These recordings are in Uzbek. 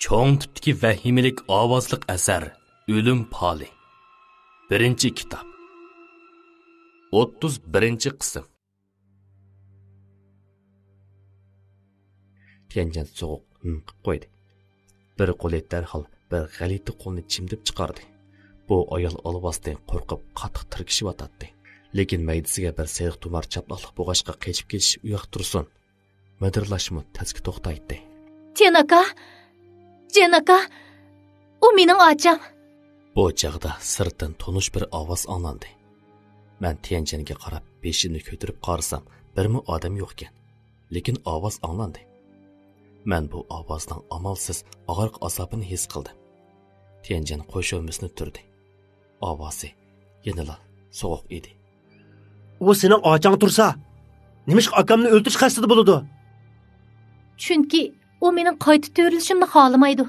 Cho'ng tipdagi vahimalik ovozliq asar O'lim poli. 1-kitob. 31-qism. Tianjan so'q qilib qo'ydi. Bir qo'li darhol bir g'alati qo'lni chimdib chiqardi. Bu ayol olvosdan qo'rqib qattiq tirkishib yotadi. Lekin maydasiga bir seriq tumar chaploqliq bo'g'ashqa qechib ketish uyoq tursin. Madirlashmi tezki to'xtaydi. Jenaka, u mening ocham. Bu chaqda sirtdan tonish bir ovoz anglandi. Men Tianjanga qarab beshimni ko'tarib qarasam, birmi odam yo'q ekan. Lekin ovoz anglandi. Men bu ovozdan amalsiz og'riq azobini his qildim. Tianjan qo'shilmasini turdi. Ovozi yanada so'q edi. U sening ochang tursa, nimishqa akamni o'ltirish qasdi bo'ladi? Chunki u mening qayta to'rilishimni xohlamaydi.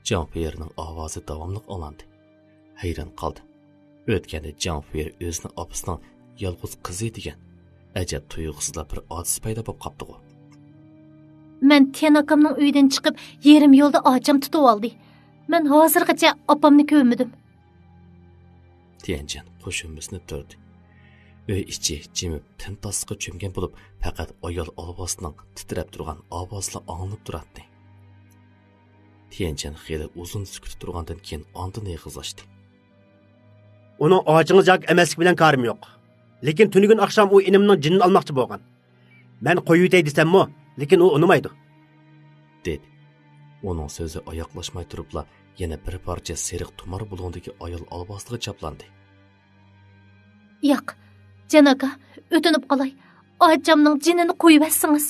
Jean-Pierre'ning ovozi davomli olandi. Hayron qoldi. O'tganda Jean-Pierre o'zini opasining yolg'iz qizi degan ajab tuyg'usizlar bir odis paydo bo'lib qopdi. Men Tianakamning uyidan chiqib, yarim yo'lda ocham tutib oldi. Men hozirgacha opamni ko'rmadim. Tianjan qo'shinmasini turdi. Uy ichi jimib tintasqqa cho'mgan bo'lib, faqat ayol olvosining titrab turgan ovozla anglanib turardi. Tianjan xeyli uzun sukut turgandan keyin ondan yig'izlashdi. Uning ochingiz yo'q emaslik bilan karim yo'q. Lekin tunigun oqshom u inimning jinnini olmoqchi bo'lgan. Men qo'yib yetay desammi, lekin u unimaydi. Dedi. Uning so'zi oyoqlashmay turibla yana bir parcha seriq tumar bulg'ondagi ayol olvosiga chaplandi. Yo'q, Jenaka, o'tinib qolay. Ochamning jinnini qo'yib etsingiz.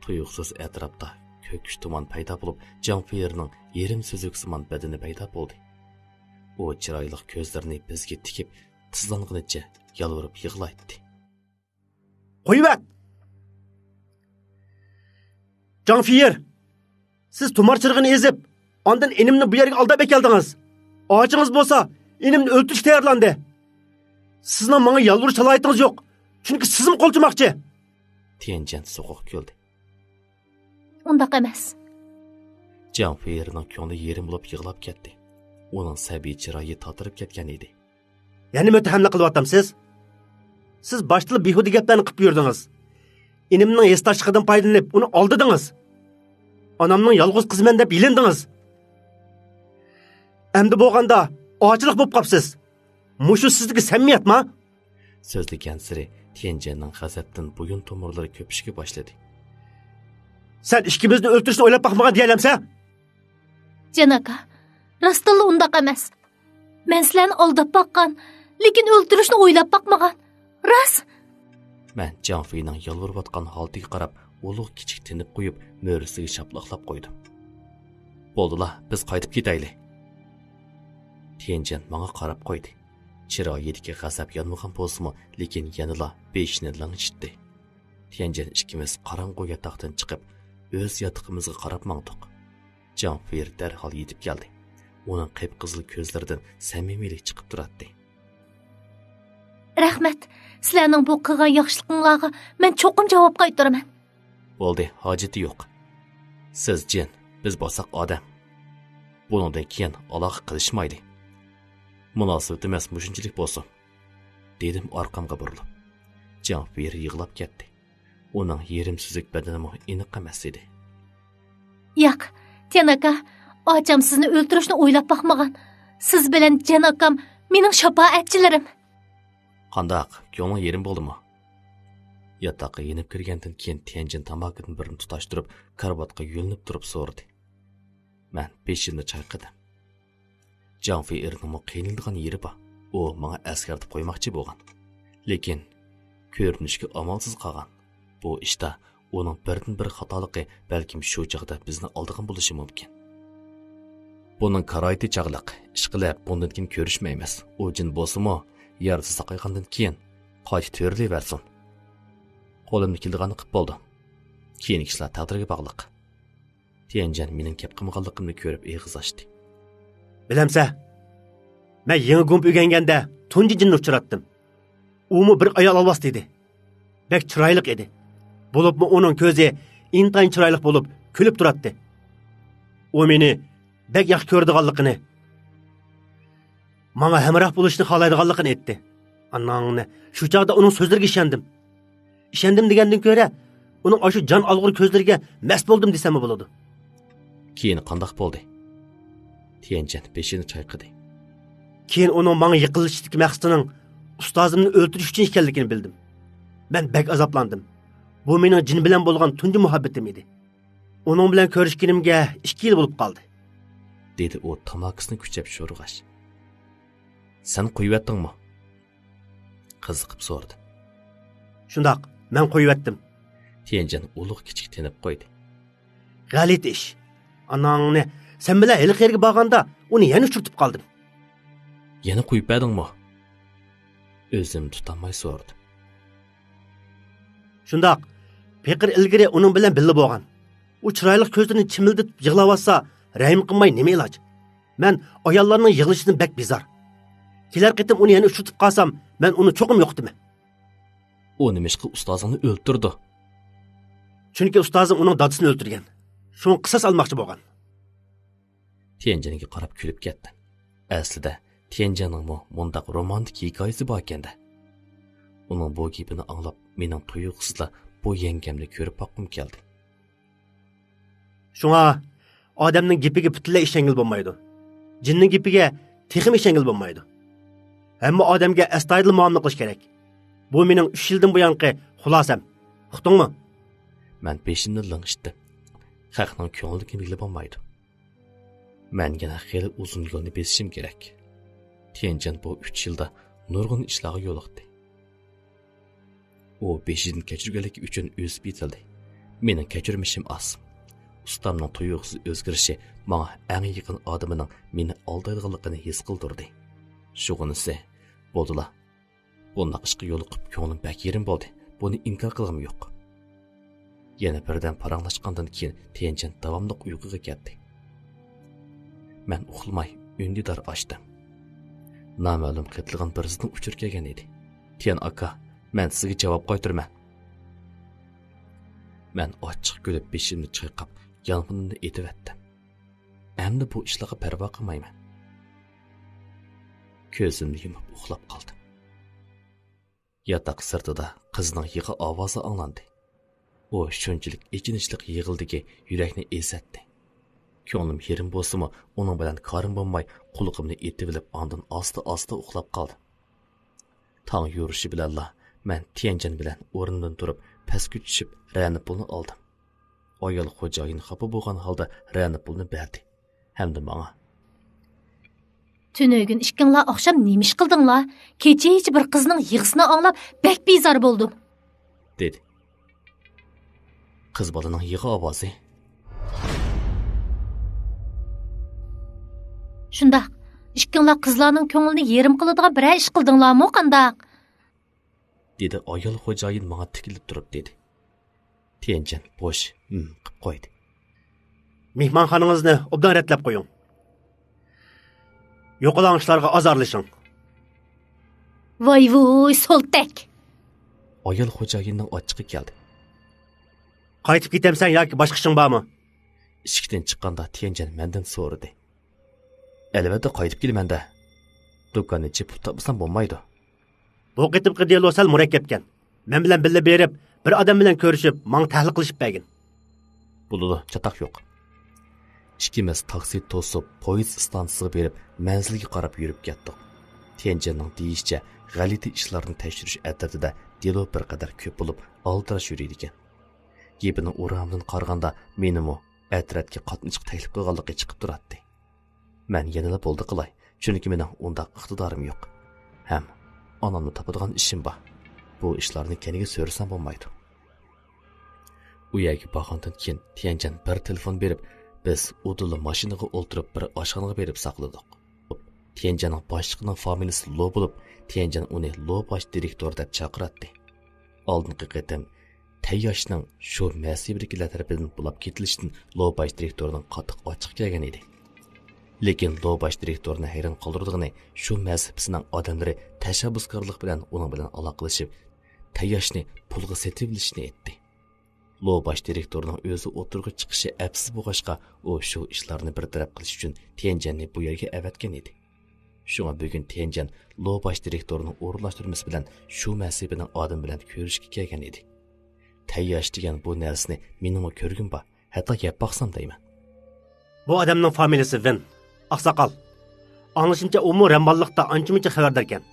Tuyuqsiz atrofda ko'kish tuman paydo bo'lib, Jean-Pierre'ning yerim so'zuksimon badani paydo bo'ldi. U chiroyli ko'zlarini bizga tikib, tizlanganicha yalvorib yig'laydi. Qo'yib et! Jean-Pierre, siz tumar chirg'ini ezib, ondan inimni bu yerga aldab keldingiz. Ochingiz bo'lsa, inimni o'ltirish tayyorlandi. Sizning menga yalvurish salohiyatiniz yo'q. Chunki sizim qo'lchimoqchi. Tianjan so'q kuldi. Undaq emas. Jean-Pierre'ning ko'ngli yerim bo'lib yig'lab ketdi. Uning sabiy chiroyi tatirib ketgan edi. Yana muttahamlik qilyapsiz? Siz boshda behuda gaplarni qilib yurdingiz. Inimning estashiqidan foydalanib, uni oldidingiz. Onamning yolg'iz qizman deb yilindingiz. Endi bo'lganda ochilik bo'lib qopsiz. Mushu sizniki samimiyatmi? So'zlagan siri Tianjanning g'azabdan bo'yin tomirlari ko'pishga boshladi. Sen ikkimizni o'ltirishni o'ylab baxmagan deyalamsa? Jenaka, rostilla undaq emas. Men sizlarni aldab baqqan, lekin o'ltirishni o'ylab baxmagan. Ras? Men Jean-Pierre'ning yalvorayotgan holatiga qarab, ulug' kichik tinib qo'yib, mo'risiga shaploqlab qo'ydim. Bo'ldilar, biz qaytib ketaylik. Tianjan menga qarab qo'ydi. Chiroyidagi g'azab yonmagan bo'lsa-mu, lekin yanada beshini lang'ishdi. Tianjan ikkimiz qorong'u yotoqdan chiqib, o'z yotiqimizga qarab mangdiq. Jean-Pierre darhol yetib keldi. Uning qip-qizil ko'zlaridan samimiylik chiqib turardi. Rahmat, sizlarning bu qilgan yaxshiligingizga men cho'qim javob qaytaraman. Bo'ldi, hojati yo'q. Siz jin, biz bo'lsak odam. Buningdan keyin aloqa qilishmaydi. Munosabat emas mushunchalik bo'lsin, dedim orqamga burilib. Jean-Pierre yig'lab ketdi. Uning yerim suzuk badani iniq emas edi. Yo'q, Tianaka, ocham sizni o'ltirishni o'ylab baxmagan. Siz bilan Jenakam mening shafoatchilarim. Qandaq, ko'ngling yerim bo'ldimi? Yotoqqa yenib kirgandan keyin Tianjan tamokidan birini tutashtirib, karvatga yo'linib turib so'radi. Men beshimni chayqadim. Jean-Pierre'ning qiynalgan yeri bor. U menga askartib qo'ymoqchi bo'lgan. Lekin ko'rinishga amalsiz qolgan. Bu ishda uning birdan-bir xatoligi balkim shu chaqda bizni oldigan bo'lishi mumkin. Buning karoyti chaqliq, ishqilab bundan keyin ko'rishmaymiz. U jin bo'lsa-mu, yarasi saqaygandan keyin qayta to'rilaversin. Qo'limni kelganini qilib bo'ldi. Keyin ishlar taqdirga bog'liq. Tianjan mening kep qilmaganligimni ko'rib eg'iz ochdi. Bilamsa, men yangi gump o'ganganda tunji jinni uchratdim. Umu bir ayol olvas dedi. Bek chiroyli edi. Bo'libmi uning ko'zi intayin chiroyli bo'lib kulib turardi. O meni bek yaxshi ko'rdiganligini, menga hamroh bo'lishni xohlaydiganligini aytdi. Anangni shu chaqda uning so'zlariga ishondim. Ishondim degandan ko'ra, uning o'sha jon olg'ur ko'zlariga mast bo'ldim desam bo'ladi. Keyin qandoq bo'ldi? Tianjan beshini chayqadi. Keyin uning menga yiqilishdagi maqsadining ustozimni o'ldirish uchun ekanligini bildim. Men bek azoblandim. Bu mening jin bilan bo'lgan tunji muhabbatim edi. Uning bilan ko'rishganimga 2 yil bo'lib qoldi. Dedi u tamakisini kuchab sho'rg'ash. Sen qo'yibdingmi? Qiziqib so'radi. Shundoq, men qo'yibdim. Tianjan ulug' kichik tenib qo'ydi. G'alit ish. Anangni sen bilan hali qayerga borganda uni yana uchirtib qoldim. Yana qo'yibdingmi? O'zim tutolmay so'radi. Shundoq, Peqir ilgari uning bilan birga bo'lgan. U chiroyli ko'zlarini chimilditib yig'layotsa, rahim qilmay nima iloj? Men ayollarning yig'lishidan bek bezor. Kelar qitim uni yana uchirtib qolsam, men uni cho'qim yo'qdimi? U nimishqi ustozingni o'ldirdi. Chunki ustozim uning dadasini o'ldirgan. Shuni qisas olmoqchi bo'lgan. Tianjanga qarab kulib ketdi. Aslida Tianjanning mundaq romantik hikoyasi bor ekanda. Uning bu gapini anglab, mening tuyuqsizla bu yengamni ko'rib boqqim keldi. Shunga odamning gapiga butunlay ishongil bo'lmaydi. Jinning gapiga texim ishongil bo'lmaydi. Hamma odamga astoydil muomala qilish kerak. Bu mening 3 yildan buyongi xulosam. Uqdingmi? Men beshimni ling'ishdim. Xalqning ko'ngliga bilib bo'lmaydi. Men yana xeyli uzun yo'lni besishim kerak. Tianjan bu 3 yilda nurg'un ishlarga yo'liqdi. U 5 yilni kechirganligi uchun o'z bitildi. Mening kechirmishim oz. Ustamning tuyuqsiz o'zgarishi menga eng yaqin odamining meni aldaydiganligini his qildirdi. Shug'unisi bo'ldilar. Bunday ishga yo'liqib ko'nglim bak yerim bo'ldi. Buni inkor qilgim yo'q. Yana birdan paranglashgandan keyin Tianjan davomli uyquga ketdi. Men uxlamay undidar ochdim. Noma'lum qitilgan birisidan uchur kelgan edi. Tian aka, men sizga javob qaytarman. Men ochiq kulib beshimni chayqab, yolg'inimni etivatdim. Endi bu ishlarga parvo qilmayman. Ko'zimni yumib uxlab qoldim. Yotoq sirtida qizning yig'i ovozi anglandi. U shunchalik ichinishli yig'ildiki, yurakni ezatdi. Ko'nglim yerim bo'lsa-mu, uning bilan korim bo'lmay, qulog'imni etivib, ondan asta-asta uxlab qoldim. Tong yurishi bilan men Tianjan bilan o'rnimdan turib, pastga tushib, ranib pulni oldim. Ayol xo'jayin xafa bo'lgan holda ranib pulni berdi. Hamda menga: Tünögün işkinla akşam neymiş kıldınla? Keçe hiç bir kızının yığısını anlap bek bizar buldum. Dedi. Kız balının yığı avazı. Şunda, işkinla kızlarının köngülünü yerim kılıdığa bir iş kıldınla mı kanda? Dedi ayol xo'jayin menga tikilib turib dedi. Tianjan bosh qilib qo'ydi. Mehmonxonangizni obdan ratlab qo'ying. Yo'qolangishlarga azorlashing. Voy soltak. Ayol xo'jayinning ochiqi keldi. Qaytib ketamsan yoki boshqa ishing bormi? Eshikdan chiqqanda Tianjan mendan so'radi. Albatta qaytib kelmanda. Do'konni chepib topsam bo'lmaydi. Bu qitimqi dialog sal murakkabkan. Men bilan birga berib, bir odam bilan ko'rishib, menga tahlil qilishib bergin. Bo'ladi, chataq yo'q. İkimiz taksi to'sib, poyezd stansiyasiga berib, manzilga qarab yurib ketdik. Tianjanning deyishicha, g'alati ishlarni tekshirish adatida delo bir qadar ko'p bo'lib, aldirash yuriydi ekan. Gepining o'ramdan qaraganda menimi atrofga qatnashib taklif qilganligi chiqib turadi. Men yanada bo'ldi qilay, chunki mening unda iqtidorim yo'q. Ham onamni topadigan ishim bor. Bu ishlarni keniga so'rasam bo'lmaydi. U yerga borgandan keyin Tianjan bir telefon berib, biz udulli mashinaga o'ltirib bir oshxonaga berib saqladik. Tianjanning boshliqining familiyasi Lo bo'lib, Tianjan uni Lo bosh direktor deb chaqiradi. Oldingi qatim Tayyashning shu mas'uliyatlar tarafidan bulab ketilishidan Lo bosh direktorning qattiq ochiq kelgan edi. Lekin Lo bosh direktorni hayron qoldirdigani shu mas'uliyatning odamlari tashabbuskorlik bilan uning bilan aloqalashib, Tayyashni pulga setib olishni aytdi. Lo baş direktorning o'zi o'tirg'i chiqishi afsiz bo'lg'achqa, u shu ishlarni bartaraf qilish uchun Tianjanni bu yerga avatgan edi. Shunga bugun Tianjan Lo baş direktorning o'rinlashtirmasi bilan shu masibining odam bilan ko'rishga kelgan edi. Tayyosh degan bu narsani menimi ko'rgin ba, hatto yeb baqsam deyman. Bu odamning familiyasi Ven, oqsoqol. Anglashimcha u mu ramballiqda ancha-muncha xabardor ekan.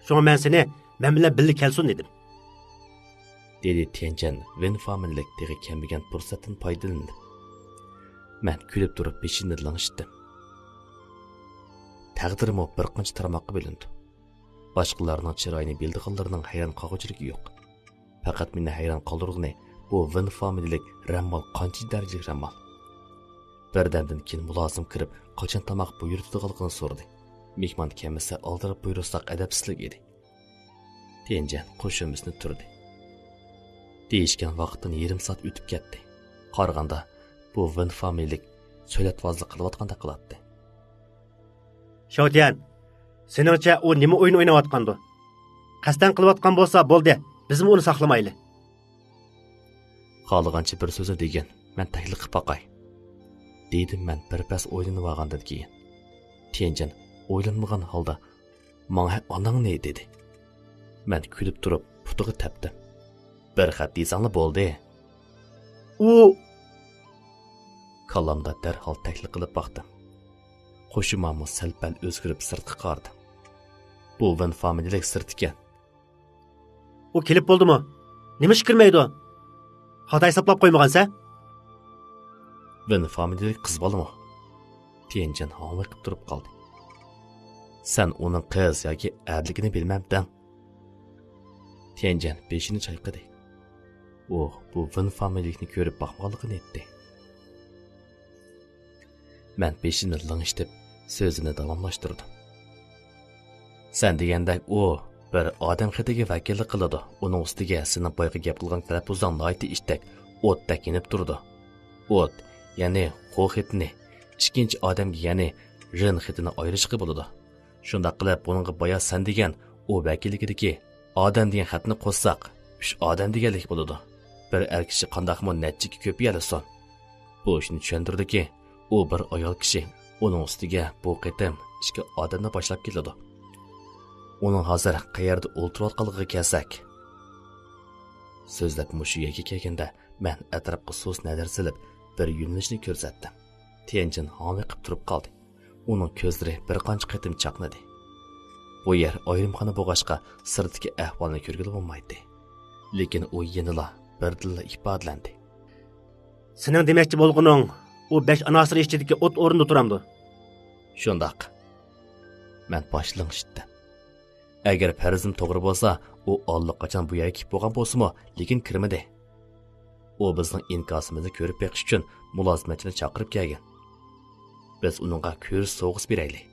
Shunga men seni men bilan birga kelsin dedim. Dedi Tianjan Ven familiyalik tegi kelmagan fursatdan foydalandi. Men kulib turib beshini langishdim. Taqdirim bir qancha tarmoqqa bo'lindi. Boshqalarning chiroyini bildiganlarning hayron qolguchiligi yo'q. Faqat meni hayron qoldirgani bu Ven familiyalik rammal qancha darajalik rammal. Birdamdan keyin mulozim kirib, qachon tomoq buyurtadiganligini so'radi. Mehmon kelmasa oldirib buyursak adabsizlik edi. Tianjan qo'shimimizni turdi. Deyishgan vaqtdan yarim soat o'tib ketdi. Qaraganda bu Ven familiyalik so'latvozlik qilayotganda qiladi. Xiaotian, seningcha u nima o'yin o'ynayotgandi? Qasdan qilayotgan bo'lsa bo'ldi, biz uni saqlamayli. Xohlagancha bir so'zni degan, men taklif qilib boqay. Dedim men birpas o'ylanib olgandan keyin. Tianjan o'ylanmagan holda, "Menga onang ne?" dedi. Men kulib turib, putiga tepdim. Bir xat desanglar bo'ldi. U Kallamda darhol taklif qilib boqdim. Qo'shimamni sal-pal o'zgarib sirtqa qaradi. Bu Ven familiyalik sirt ekan. u kelib bo'ldimi? Nima ish kirmaydi? Xato hisoblab qo'ymagansa? Ven familiyalik qiz bolami? Tianjan haviqib turib qoldi. Sen uning qiz yoki erligini bilmabdan. Tianjan beshini chayqadi. Bu Ven familiyalikni ko'rib boqmaganligini aytdi. Men beshini langishtirib, so'zini davomlashtirdim. Sen degandek u bir odam xatiga vakillik qiladi. Uning ustiga sening boyga gap qilgan talaffuzdan noiti ishdak o'tdak inib turdi. O't, ya'ni xo xitni ikkinchi odamga, ya'ni rin xitini ayirishga bo'ladi. Shunda qilib buningga boya sen degan u vakilligidagi odam degan xatni qo'shsak, 3 odam deganlik bo'ladi. Bir er kishi qandaqmi nechiga ko'payarsan. Bu ishni tushuntirdiki, u bir ayol kishi. Uning ustiga bu qitim 2 odamni boshlab keladi. Uning hozir qayerda o'ltirayotganligiga kelsak. So'zlab mushu yerga kelganda men atrofga so'z nazar silib bir yo'nalishni ko'rsatdim. Tianjan haviqib turib qoldi. Uning ko'zlari bir qancha qitim chaqnadi. Bu yer ayrimxona bo'lg'achqa sirtdagi ahvolni ko'rgili bo'lmaydi. Lekin u yanada birdilla ifodalandi. Sening demoqchi bo'lganing u 5 anasir ichidagi o't o'rinda turamdi. Shundoq. Men boshlanishdim. Agar farzim to'g'ri bo'lsa, u allaqachon bu yerga kelib bo'lgan bo'lsa-mu, lekin kirmadi. U bizning inkosimizni ko'rib beqish uchun mulozimatchini chaqirib kelgan. Biz uningga ko'rish so'g'is beraylik.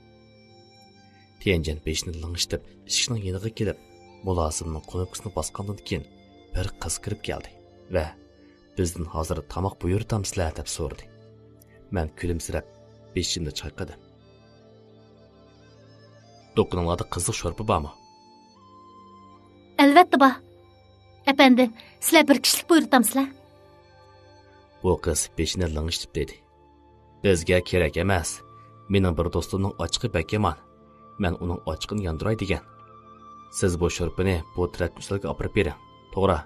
Tianjan beshni langishtirib, eshikning yeniga kelib, mulozimning qo'nibqisini bosgandan keyin bir qiz kirib keldi va bizdan hozir tomoq buyurtamsizlar deb so'radi. Men kulimsirab beshimni chayqadim. Do'koninglarda qiziq sho'rpa bormi? Albatta bor. Efendim, sizlar bir kishilik buyurtamsizlar? Bu qiz beshini langishtirib dedi. Bizga kerak emas. Mening bir do'stimning ochiqi bak yomon. Men uning ochiqini yondiray degan. Siz bu sho'rpani bu trak usulga olib bering. To'g'ri,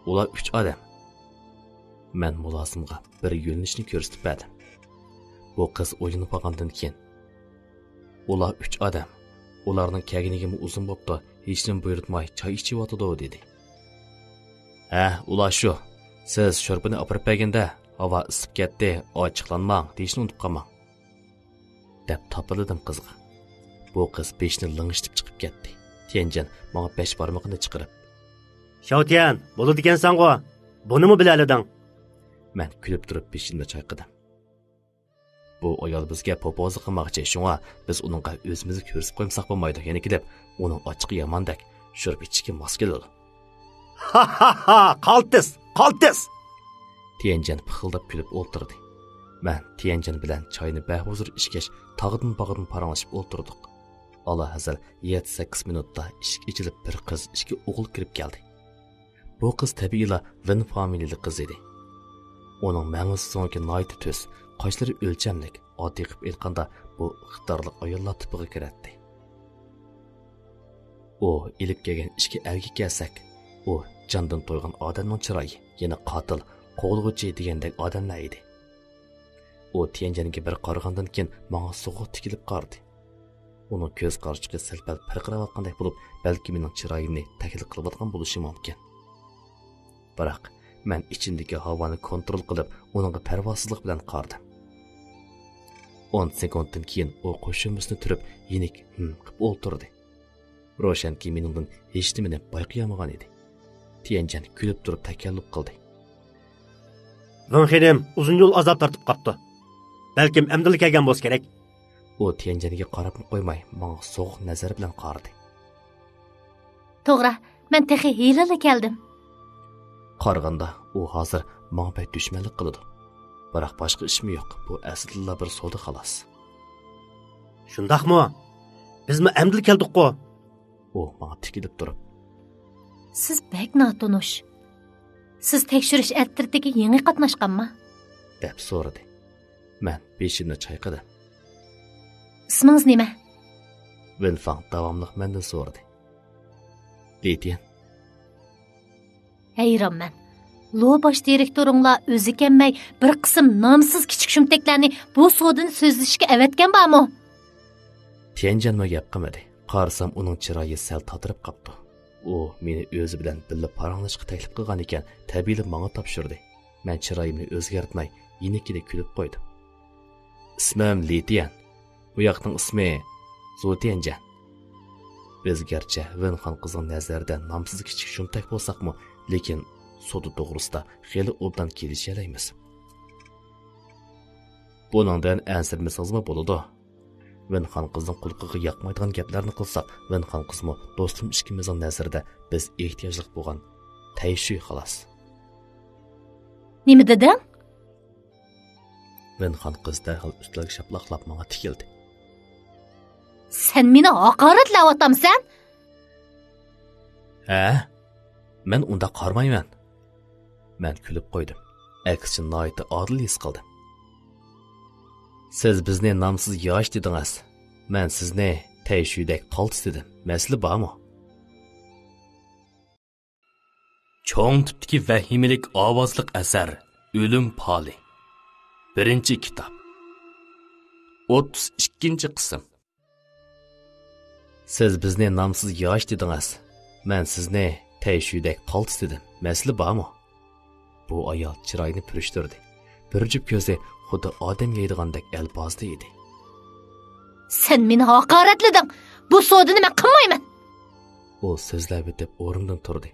ular 3 odam. Men mulozimga bir yo'nalishni ko'rsatib berdim. Bu qiz o'ylanib qolgandan keyin, ular 3 odam. Ularning kelganigimi uzun bo'pti, hech nima buyurtmay choy ichib o'tadi dedi. Ha, ular shu. Siz sho'rpani olib berganda havo isib ketdi, ochiqlanmang, deyishni unutib qolmang. Deb topildim qizga. Bu qiz beshni langishtirib chiqib ketdi. Tianjan menga 5 barmoqni chiqarib, Xiaotian, bo'ladi ekansan-ku. Bunimi bilalading? Men kulib turib beshimni chayqadim. Bu ayol bizga popozi qilmoqchi, shunga biz uningga o'zimizni ko'rsatib qo'ymasak bo'lmaydi. Yana kelib, uning ochiqi yomondek sho'rp ichishga mos keladi. Ha, qaltis. Tianjan pixildab kulib o'ltirdi. Men Tianjan bilan choyni bahuzur ichgach, tog'dan-bog'dan paranglashib o'ltirdik. Allah hazal 7-8 minutda eshik ichilib bir qiz, 2 o'g'il kirib keldi. Bu qiz tabiiyla Ven familiyali qiz edi. Оның мәңіз соңғы найты төс, қашлары өлчәмлік, адди қып елқанда bu ixtarlıq ayollar tipiga kiradi. O ilib kelgan ishga erga kelsak, u jondan to'ygan odamning chiroyi, yana qotil, qo'g'ilg'uchi degandek odamlar edi. U Tianjanga bir qaragandan keyin menga so'g'ib tikilib qaradi. Uning ko'z qarashiga sal-pal farqlayotgandek bo'lib, balki mening chiroyimni taklif qilayotgan bo'lishi mumkin. Biroq men ichimdagi havoni kontrol qilib, uningga parvosizlik bilan qaradim. 10 sekunddan keyin u qo'shinimizni turib, yenik qilib o'ltirdi. Roshanki meningdan hech nimani bayqayamagan edi. Tianjan kulib turib takalluf qildi. Van Xenem uzun yo'l azob tortib qopti. Balkim amdil kelgan bo'ls kerak. U Tianjanga qarab qo'ymay, menga so'g'uq nazar bilan qaradi. To'g'ri, men texi hiylaga keldim. Qaraganda u hozir menga pay dushmanlik qiladi. Biroq boshqa ishmi yo'q. Bu aslida bir savdo xolos. Shundaqmi? Bizmi amdil keldik-ku? U menga tikilib turib, Siz bek notunush. Siz tekshirish attirdiga yangi qatnashganmi? deb so'radi. Men beshimni chayqadim. Ismingiz nima? Wen Fang davomli mendan so'radi. Letian, Hayronman. Lo bosh direktoringlar o'zi kelmay bir qism nomsiz kichik shumtaklarni bu sodini so'zlashga avatgan bormi? Tianjanma gap qilmadi. Qarasam uning chiroyi sal tatirib qopti. U meni o'zi bilan birga paranglashga taklif qilgan ekan, tabiiyli menga topshirdi. Men chiroyimni o'zgartmay, yenikida kulib qo'ydim. Ismim Letian. Bu yoqning ismi Zhu Tianjan. Biz garchi Wen Xan qizning nazarida nomsiz kichik shumtak bo'lsaqmi, lekin so'di to'g'risida xeli obdan kelishalaymiz. Buningdan ansirmasizmi bo'ladi? Wen Xan qizning qulqiga yoqmaydigan gaplarni qilsak, Wen Xan qizmi do'stim ikkimizning nazarida biz ehtiyojli bo'lgan tayshuy xolos. Nima deding? Wen Xan qiz darhol ustiga shaplaqlab menga tikildi. Sen meni haqoratlayapsan? Ha? Men unda qarmayman. Men kulib qo'ydim. Aksicha noyta odil his qildim. Siz bizni nomsiz yosh dedingiz. Men sizni tayshuydek qaltis dedim. Masala bormi? Cho'ng tipdagi vahimalik ovozliq asar O'lim poli. 1-kitob. 32-qism. Siz bizni nomsiz yosh dedingiz. Men sizni tayshuydek qaltis dedim. Masala bormi? Bu ayol chiroyini purishtirdi. Bir jup ko'zi xuddi odam yeydigandek alpozda edi. Sen meni haqoratlading. Bu sodini men qilmayman. U so'zlab o'tib o'rnidan turdi.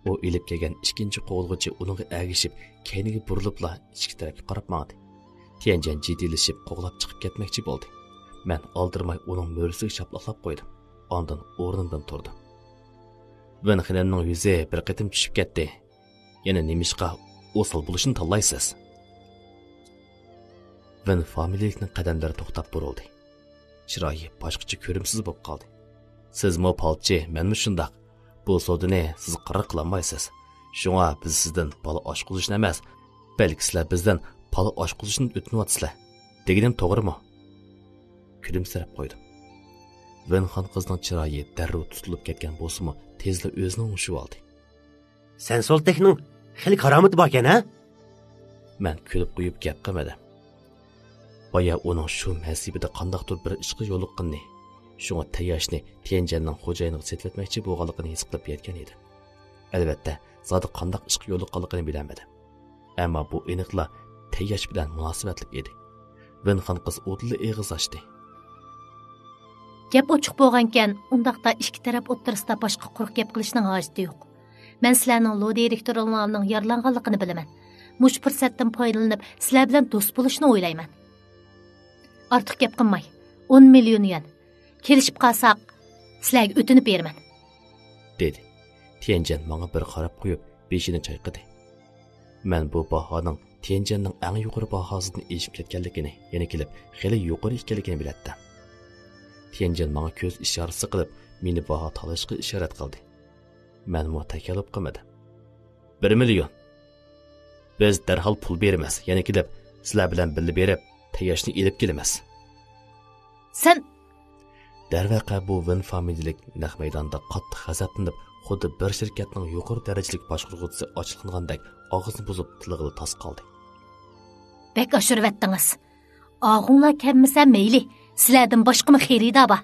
U ilib kelgan ikkinchi qo'g'ilg'ichi uningga ergishib, keyniga burilibla ichki tarafga qarab maqdi. Tianjan jiddiylasib qo'g'lab chiqib ketmoqchi bo'ldi. Men oldirmay uning mo'risiga chaplaqlab qo'ydim. Ondan o'rnidan turdim. Wen Xenning yuzi bir qatim tushib ketdi. Yana nimishqa o'sil bo'lishini tanlaysiz? Wen familiyalikning qadamlari to'xtab burildi. Chiroyi boshqacha ko'rimsiz bo'lib qoldi. Siz mo palchi, menmi shundoq? Bu sodini siz qaror qilolmaysiz. Shunga biz sizdan bola oshquzishni emas, balki sizlar bizdan bola oshquzishni o'tinayotsizlar. Deganim to'g'rimi? Kulimsirab qo'ydim. Wen Xan qizning chiroyi darrov tutilib ketgan bo'lsa-mu, tezla o'zini o'ngishib oldi. Sen soltekning xili karomati bor ekan, ha? Men kulib qo'yib gap qilmadim. Boya uning shu masibida qandoqdir bir ishga yo'liqqanini, shunga tayoshni Tianjanning xo'jayiniga setlatmoqchi bo'lganligini his qilib yetgan edi. Albatta, zodi qandoq ishga yo'liqqanligini bilmadim. Ammo bu aniqla tayosh bilan munosabatli edi. Wen Xan qiz o'tli eg'iz ochdi. Gap ochiq bo'lgankan, undaqda ikki taraf o'rtasida boshqa quruq gap qilishning hojati yo'q. Men sizlarning lo direktorlarning yaralanganligini bilaman. Mush fursatdan foydalanib, sizlar bilan do'st bo'lishni o'ylayman. Ortiq gap qilmay, 10 million yuan kelishib qolsak, sizlarga o'tinib beraman, dedi. Tianjan menga bir qarab qo'yib, beshini chayqadi. Men bu bahoning Tianjanning eng yuqori bahosidan eshib ketganligini, yana kelib, xili yuqori ekanligini bilatdim. Tianjan menga ko'z ishorasi qilib, meni baho talashga ishorat qildi. Men mu takalluf qilmadim. 1 million. Biz darhol pul beramiz, yana kelib, sizlar bilan birga berib, tayyoshni elib kelamiz. Sen Darvaqa bu Vin familiyalik naq maydonda qattiq g'azablanib, xuddi bir shirkatning yuqori darajalik boshqaruvchisi ochilgandek og'izni buzib tilig'ida tos qoldi. bek oshirvatdingiz. Og'inglar kelmasa mayli, sizlardan boshqami xaridor bor.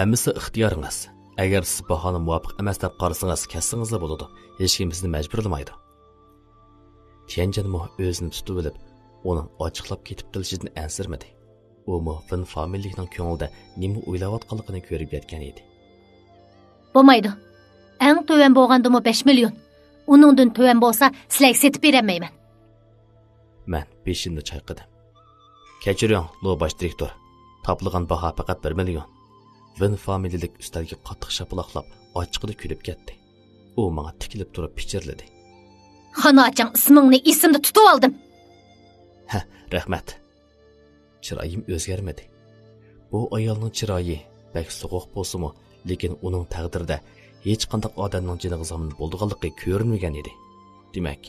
Әмісі ixtiyoringiz. Agar siz bahoni muvofiq emas deb qarasangiz, kessingiz bo'ladi. Hech kim sizni majburlamaydi. Tianjanmo o'zini tutib olib, uning ochiqlab ketib qilishidan ansirmadi. U Vin familiyaning ko'nglida nima o'ylayotganligini ko'rib yetgan edi. Bo'lmaydi. Eng to'van bo'lgandimi 5 million. Uningdan to'van bo'lsa, sizlarga setib bermayman. Men beshimni chayqadim. Kechiring, lo bosh direktor. Topilgan baho faqat 1 million. Vin familiyalik ustalga qattiq shapaloqlab, ochiqida kulib ketdi. U menga tikilib turib pichirladi. Xonachang ismingni esimda tutib oldim. Ha, rahmat. Chiroyim o'zgarmadi. Bu ayolning chiroyi bak so'q bo'lsa-mu, lekin uning taqdirida hech qanday odamning jiniga zamin bo'lganligi ko'rinmagan edi. Demak,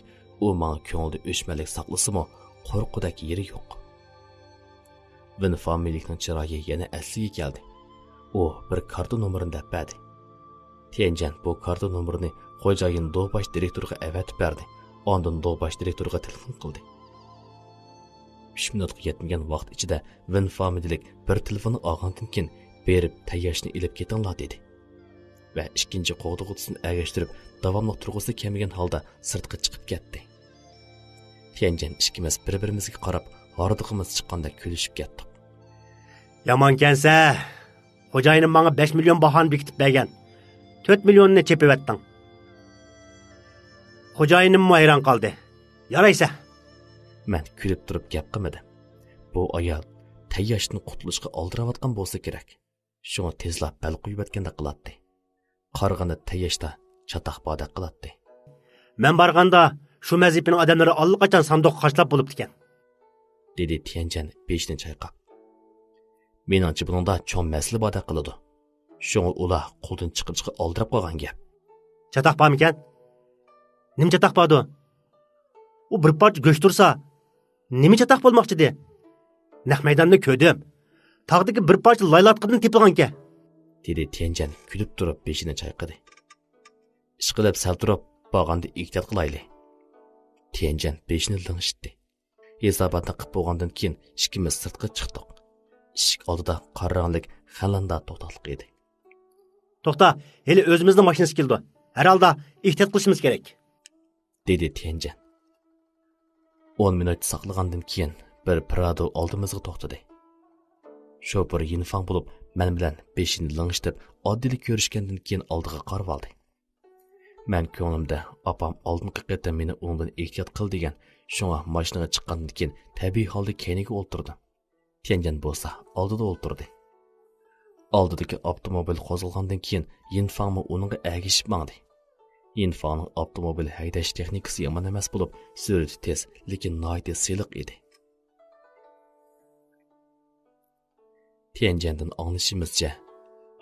u menga ko'ngilda o'chmalik saqlasa-mu, qo'rqudagi yeri yo'q. Vin familiyalikning chiroyi yana asliga keldi. U bir karta nomerini deb berdi. Tianjan bu karta nomerini xo'jayin Do'bash direktoriga avatib berdi. Ondan Do'bash direktoriga telefon qildi. 3 minutga yetmagan vaqt ichida Vin familiyalik bir telefonni olgandan keyin berib tayyoshni ilib ketinglar dedi. Va ikkinchi qo'g'dug'usini agashtirib, davomli turg'usi kelmagan holda sirtqa chiqib ketdi. Tianjan ikkimiz bir-birimizga qarab, hordiqimiz chiqqanda kulishib ketdik. Yomon kelsa, xo'jayinim menga 5 million bahoni bekitib bergan. 4 millionni chepivatding. Xo'jayinim hayron qoldi. Yaraysa. Men kulib turib gap qilmadim. Bu ayol tayyoshni qutulishga oldirayotgan bo'lsa kerak. Shuni tezlab bal qo'yib o'tganda qiladi. Qarg'ani tayyoshda chatoq boda qiladi. Men borganda shu mazifaning odamlari allaqachon sanduq qashlab bo'libdi ekan. Dedi Tianjan beshini chayqab. Meningcha buningda cho'ng masala boda qiladi. Shuni ular qo'ldan chiqirishga oldirib qo'ygan gap. Chatoq bormikan? Nim chatoq bordi? U bir parcha go'sht tursa, nima chatoq bo'lmoqchi de? Naq maydonni ko'rdim. Tog'dagi bir parcha laylatqidan tepilgan-ki. Dedi Tianjan kulib turib beshini chayqadi. Ish qilib sal turib, borganda ehtiyot qilayli. Tianjan beshini ling'ishdi. Hisobotni qilib bo'lgandan keyin ikkimiz sirtqa chiqdik. Eshik oldida qorong'lik xalanda to'xtatliq edi. To'xta, hali o'zimizning mashinasi keldi. Har holda ehtiyot qilishimiz kerak. Dedi Tianjan. 10 minut saqlagandan keyin bir Prado oldimizga to'xtadi. Shoför Yinfang bo'lib, men bilan beshini ling'ishtib, oddiylik ko'rishgandan keyin oldiga qarab oldi. Men ko'nglimda opam oldingi qatam meni undan ehtiyot qil degan, shunga mashinaga chiqqandan keyin tabiiy holda keyniga o'ltirdim. Tianjan bo'lsa oldida o'ltirdi. Oldidagi avtomobil qo'zg'algandan keyin Yinfangmi uningga agishib mangdi. Yinfangning avtomobil haydash texnikasi yomon emas bo'lib, sur'ati tez, lekin noyda siliq edi. Tianjandan anglashimizcha,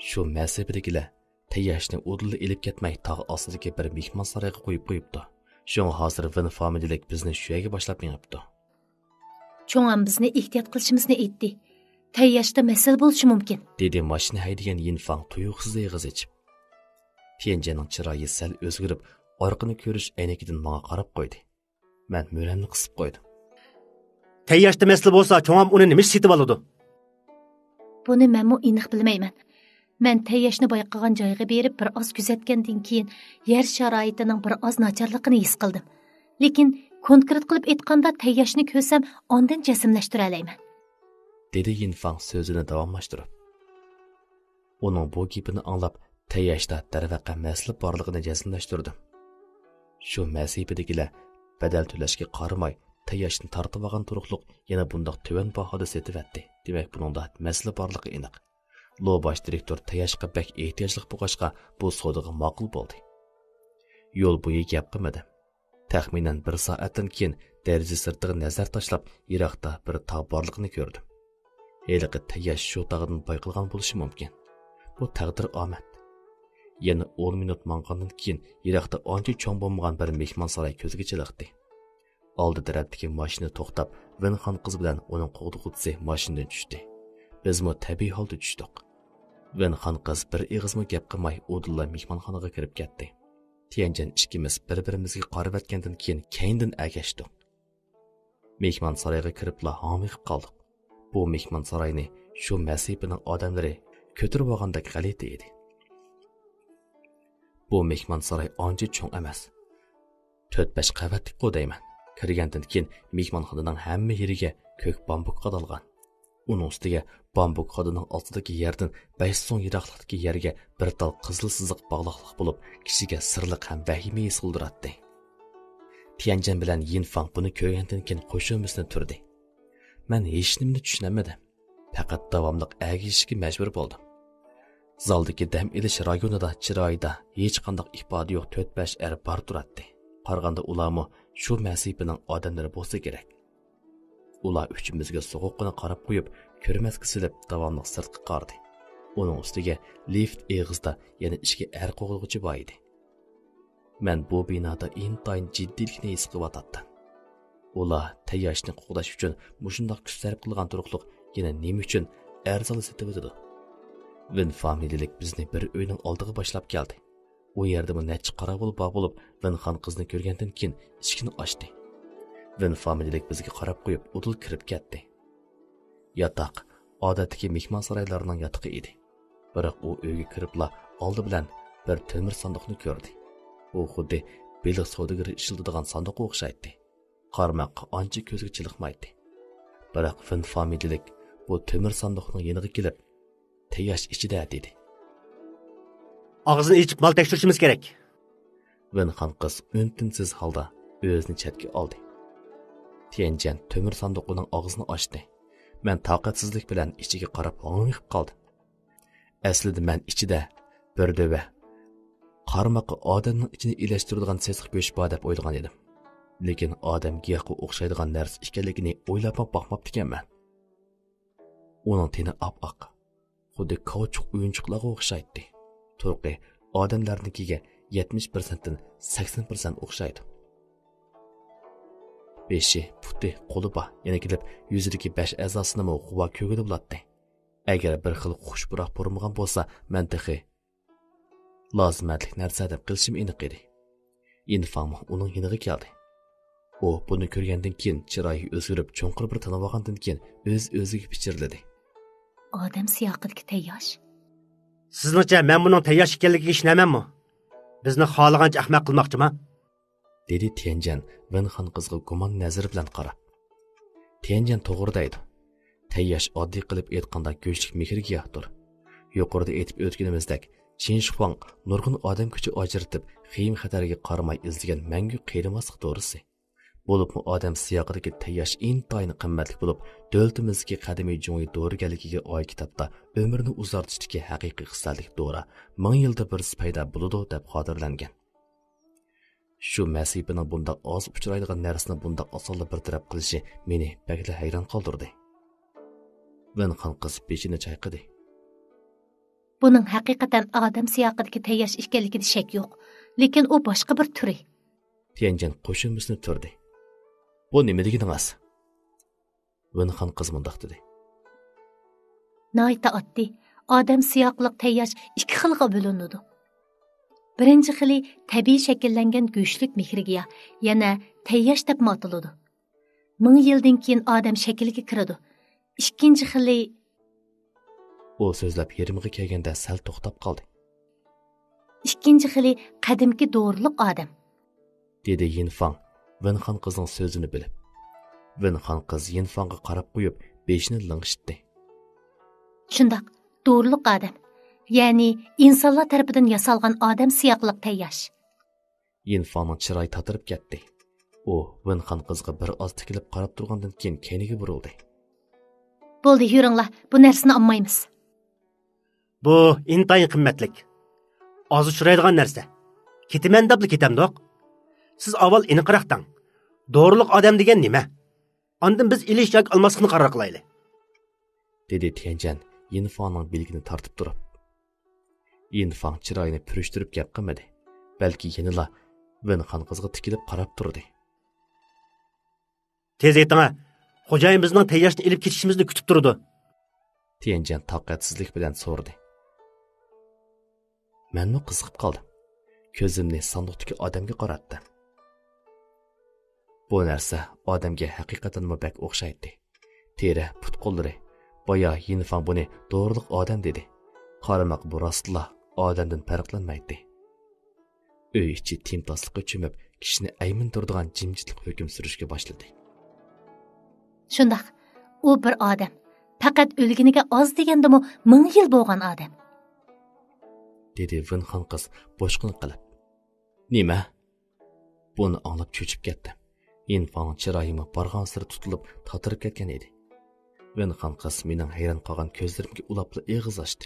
shu masabadagilar tayyoshni o'dilda ilib ketmay tog' ostidagi bir mehmon saroyiga qo'yib qo'yibdi. Shunga hozir Vin familiyalik bizni shu yerga boshlab minibdi. Cho'ngam bizni ehtiyot qilishimizni aytdi. Tayyoshda masal bo'lishi mumkin. Dedi mashina haydagan Yinfang tuyuqsiz yig'iz ichib. Tianjanning chiroyi sal o'zgarib, orqani ko'rish aynakidan menga qarab qo'ydi. Men mo'ramni qisib qo'ydim. Tayyoshda masal bo'lsa, cho'ngam uni nima setib oladi? Buni menmi aniq bilmayman. Men tayyoshni bayqagan joyga berib bir oz kuzatgandan keyin yer sharoitining bir oz nacharligini his qildim. Lekin konkret qilib aytganda tayyoshni ko'rsam, ondan jasmlashtira olmayman. Dedi Yinfang so'zini davomlashtirib. Uning bu gapini anglab, tayyoshda darvaqa mas'ul borligini jasmlashtirdim. Shu masifadagilar badal to'lashga qaramay, tayyoshni tortib olgan turuqliq yana bundoq tuvan bahoda setivatdi. Demak, buningda mas'ul borligi aniq. Lo'bash direktor tayyoshga bak ehtiyojli bo'lg'achqa bu savdoga ma'qul bo'ldi. Yo'l bo'yi gap qilmadi. Taxminan 1 soatdan keyin deraza sirtiga nazar tashlab, yiroqda bir tog' borligini ko'rdim. Heliqi tayyosh shu tog'dan bayqilgan bo'lishi mumkin. Bu taqdir omad. Yana 10 minut mangandan keyin yiroqda ancha cho'ng bo'lmagan bir mehmon saroy ko'zga chiliqdi. Oldi tarafdagi mashina to'xtab, Vinxon qiz bilan uning qo'g'diqutisi mashinadan tushdi. Bizmi tabiiy holda tushdik. Vinxon qiz bir ig'izmi gap qilmay o'dilla mehmonxonaga kirib ketdi. Tianjan ikkimiz bir-birimizga qarab o'tgandan keyin keyindan agashdik. Mehmon saroyiga kiribla hamiyib qoldik. Bu mehmon saroyini shu masibining odamlari ko'tirib olgandek g'alati edi. Bu mehmon saroy ancha cho'ng emas. 4-5 qavatlik qo'dayman. Kirgandan keyin mehmonxonaning hamma yeriga ko'k bambuk qadalgan. Uning ustiga bambuk xodining ostidagi yerdan 5 so'm yiroqlikdagi yerga bir tal qizil siziq bog'liqlik bo'lib, kishiga sirliq ham vahima his qildiratdi. Tianjan bilan Yinfang buni ko'rgandan keyin qo'shimizdan turdi. Men hech nimani tushunmadim. Faqat davomli agishishga majbur bo'ldim. Zaldagi dam ilish rayonida chiroyida hech qanday ifoda yo'q 4-5 er bar turadi. Qaraganda ularmi shu masibining odamlari bo'lsa kerak. Ular uchimizga so'g'uqqina qarab qo'yib, ko'rmasga silib davomli sirtqa qardi. Uning ustiga lift eg'izda yana ishga er qo'g'ilg'ichi bor edi. Men bu binoda intayin jiddiylikni his qilyapman. Ular tayyashni qo'g'dash uchun mushundoq kuch sarf qilgan turuqliq yana nima uchun arzon setib o'tadi? Vin familiyalik bizni bir uyning oldiga boshlab keldi. U yerda necha qorovul bor bo'lib, Vinxon qizni ko'rgandan keyin eshikni ochdi. Vin familiyalik bizga qarab qo'yib, udul kirib ketdi. Yotoq odatdagi mehmon saroylarining yotiqi edi. Biroq u uyga kiribla oldi bilan bir temir sandiqni ko'rdi. U xuddi beliq savdogari ishiladigan sandiqqa o'xshaydi. Qarmoqqa ancha ko'zga chiliqmaydi. Biroq Vin familiyalik bu temir sandiqning yoniga kelib, tayyash ichida dedi. Og'zini ichib mal tekshirishimiz kerak. Vinxon qiz untinsiz holda o'zini chetga oldi. Tianjan temir sandiqining og'zini ochdi. Men taqatsizlik bilan ichiga qarab o'ngib qoldim. Aslida men ichida bir dova qarmoqqa odamning ichini ilashtiradigan sesiq go'sh bor deb o'ylagan edim. Lekin odam giyohga o'xshaydigan narsa ekanligini o'ylab boqmabdi ekanman. Uning teni oppoq, xuddi kauchuk o'yinchoqlarga o'xshaydi. Turqi odamlarnikiga 70% dan 80% o'xshaydi. Beshi, puti, qo'li bor, yana kelib yuzidagi 5 a'zosini g'uva ko'gilib latdi. Agar bir xil xushburoq bo'lmagan bo'lsa, men texi lozimatlik narsa deb qilishim aniq edi. Infam uning yoniga keldi. U buni ko'rgandan keyin chiroyi o'zgarib, cho'nqir bir tanib olgandan keyin o'z-o'ziga pichirladi. Odam siyoqidagi tayyosh. Sizningcha men buning tayyosh ekanligiga ishonamanmi? Bizni xohlagancha ahmoq qilmoqchimi? Dedi Tianjan Vinxon qizga gumon nazari bilan qarab. Tianjan to'g'ri deydi. Tayyosh oddiy qilib aytganda go'shlik mehrga yoqdir. Yuqorida aytib o'tganimizdek, Qin Shuang nurg'un odam kuchi ajratib, xiyim xatarga qaramay izlagan mangu qiyrimaslik to'g'risi. Bo'libmi odam siyoqidagi tayyosh intayin qimmatli bo'lib, davlatimizga qadimiy jungi do'rgaligiga oid kitobda umrni uzartishdagi haqiqiy xislatlik dora 1000 yilda bir paydo bo'ladi deb xotirlangan. Shu masibining bundoq oz uchraydigan narsani bundoq osonla bartaraf qilishi meni bakla hayron qoldirdi. Vinxon qiz beshini chayqadi. Buning haqiqatan odam siyoqidagi tayyosh ekanligida shak yo'q, lekin u boshqa bir turi. Tianjan qo'shimimizni turdi. Bu nima deganingiz? Vinxon qiz mundaq dedi. Nayta oddiy, odam siyoqliq tayyosh ikki xilga bo'linadi. Birinchi xili tabiiy shakllangan go'shlik mehriga, yana tayyosh deb ataladi. 1000 yildan keyin odam shakliga kiradi. Ikkinchi xili u so'zlab yerimga kelganda sal to'xtab qoldi. Ikkinchi xili qadimki do'rliq odam. Dedi Yinfang Vinxon qizning so'zini bilib. Vinxon qiz Yinfangga qarab qo'yib, beshini ling'ishdi. Shundoq, do'rliq odam. Ya'ni insonlar tarafidan yasalgan odam siyoqliq tayyosh. Yinfangning chiroyi tatirib ketdi. U Vinxon qizga bir oz tikilib qarab turgandan keyin keyniga burildi. Bo'ldi, yuringlar, bu narsani olmaymiz. Bu intayin qimmatlik. Oz uchraydigan narsa. Ketiman debli ketamdoq. Siz avval iniqroqdan. Doğruluq odam degan nima? Ondan biz ilish yoki olmaslikni qaror qilayli. Dedi Tianjan Yinfangning bilgini tortib turib. Yinfang chiroyini purishtirib gap qilmadi. Balki yanila Vinxon qizga tikilib qarab turdi. Tez ayting ha. Xo'jayin bizning tayyorishni ilib ketishimizni kutib turdi. Tianjan taqatsizlik bilan so'rdi. Menmi qiziqib qoldim. Ko'zimni sanduqdagi odamga qaratdim. Bu narsa odamga haqiqatan mubak o'xshaydi. Teri, put-qo'llari. Boya Yinfang buni doğruluq odam dedi. Qaramaq bu rostla odamdan farqlanmaydi. Uy ichi timtaslikqa cho'mib, kishini aymintiradigan jimjitlik hukm surishga boshladi. Shundaq, u bir odam. Faqat o'lginiga oz degandimi 1000 yil bo'lgan odam. Dedi Vinxan qiz boshqini qilib. Nima? Buni anglab cho'chib ketdim. Yinfang chiroyimi barg'on siri tutilib, tatirib ketgan edi. Vinxan qiz mening hayron qolgan ko'zlarimga ulapla eg'iz ochdi.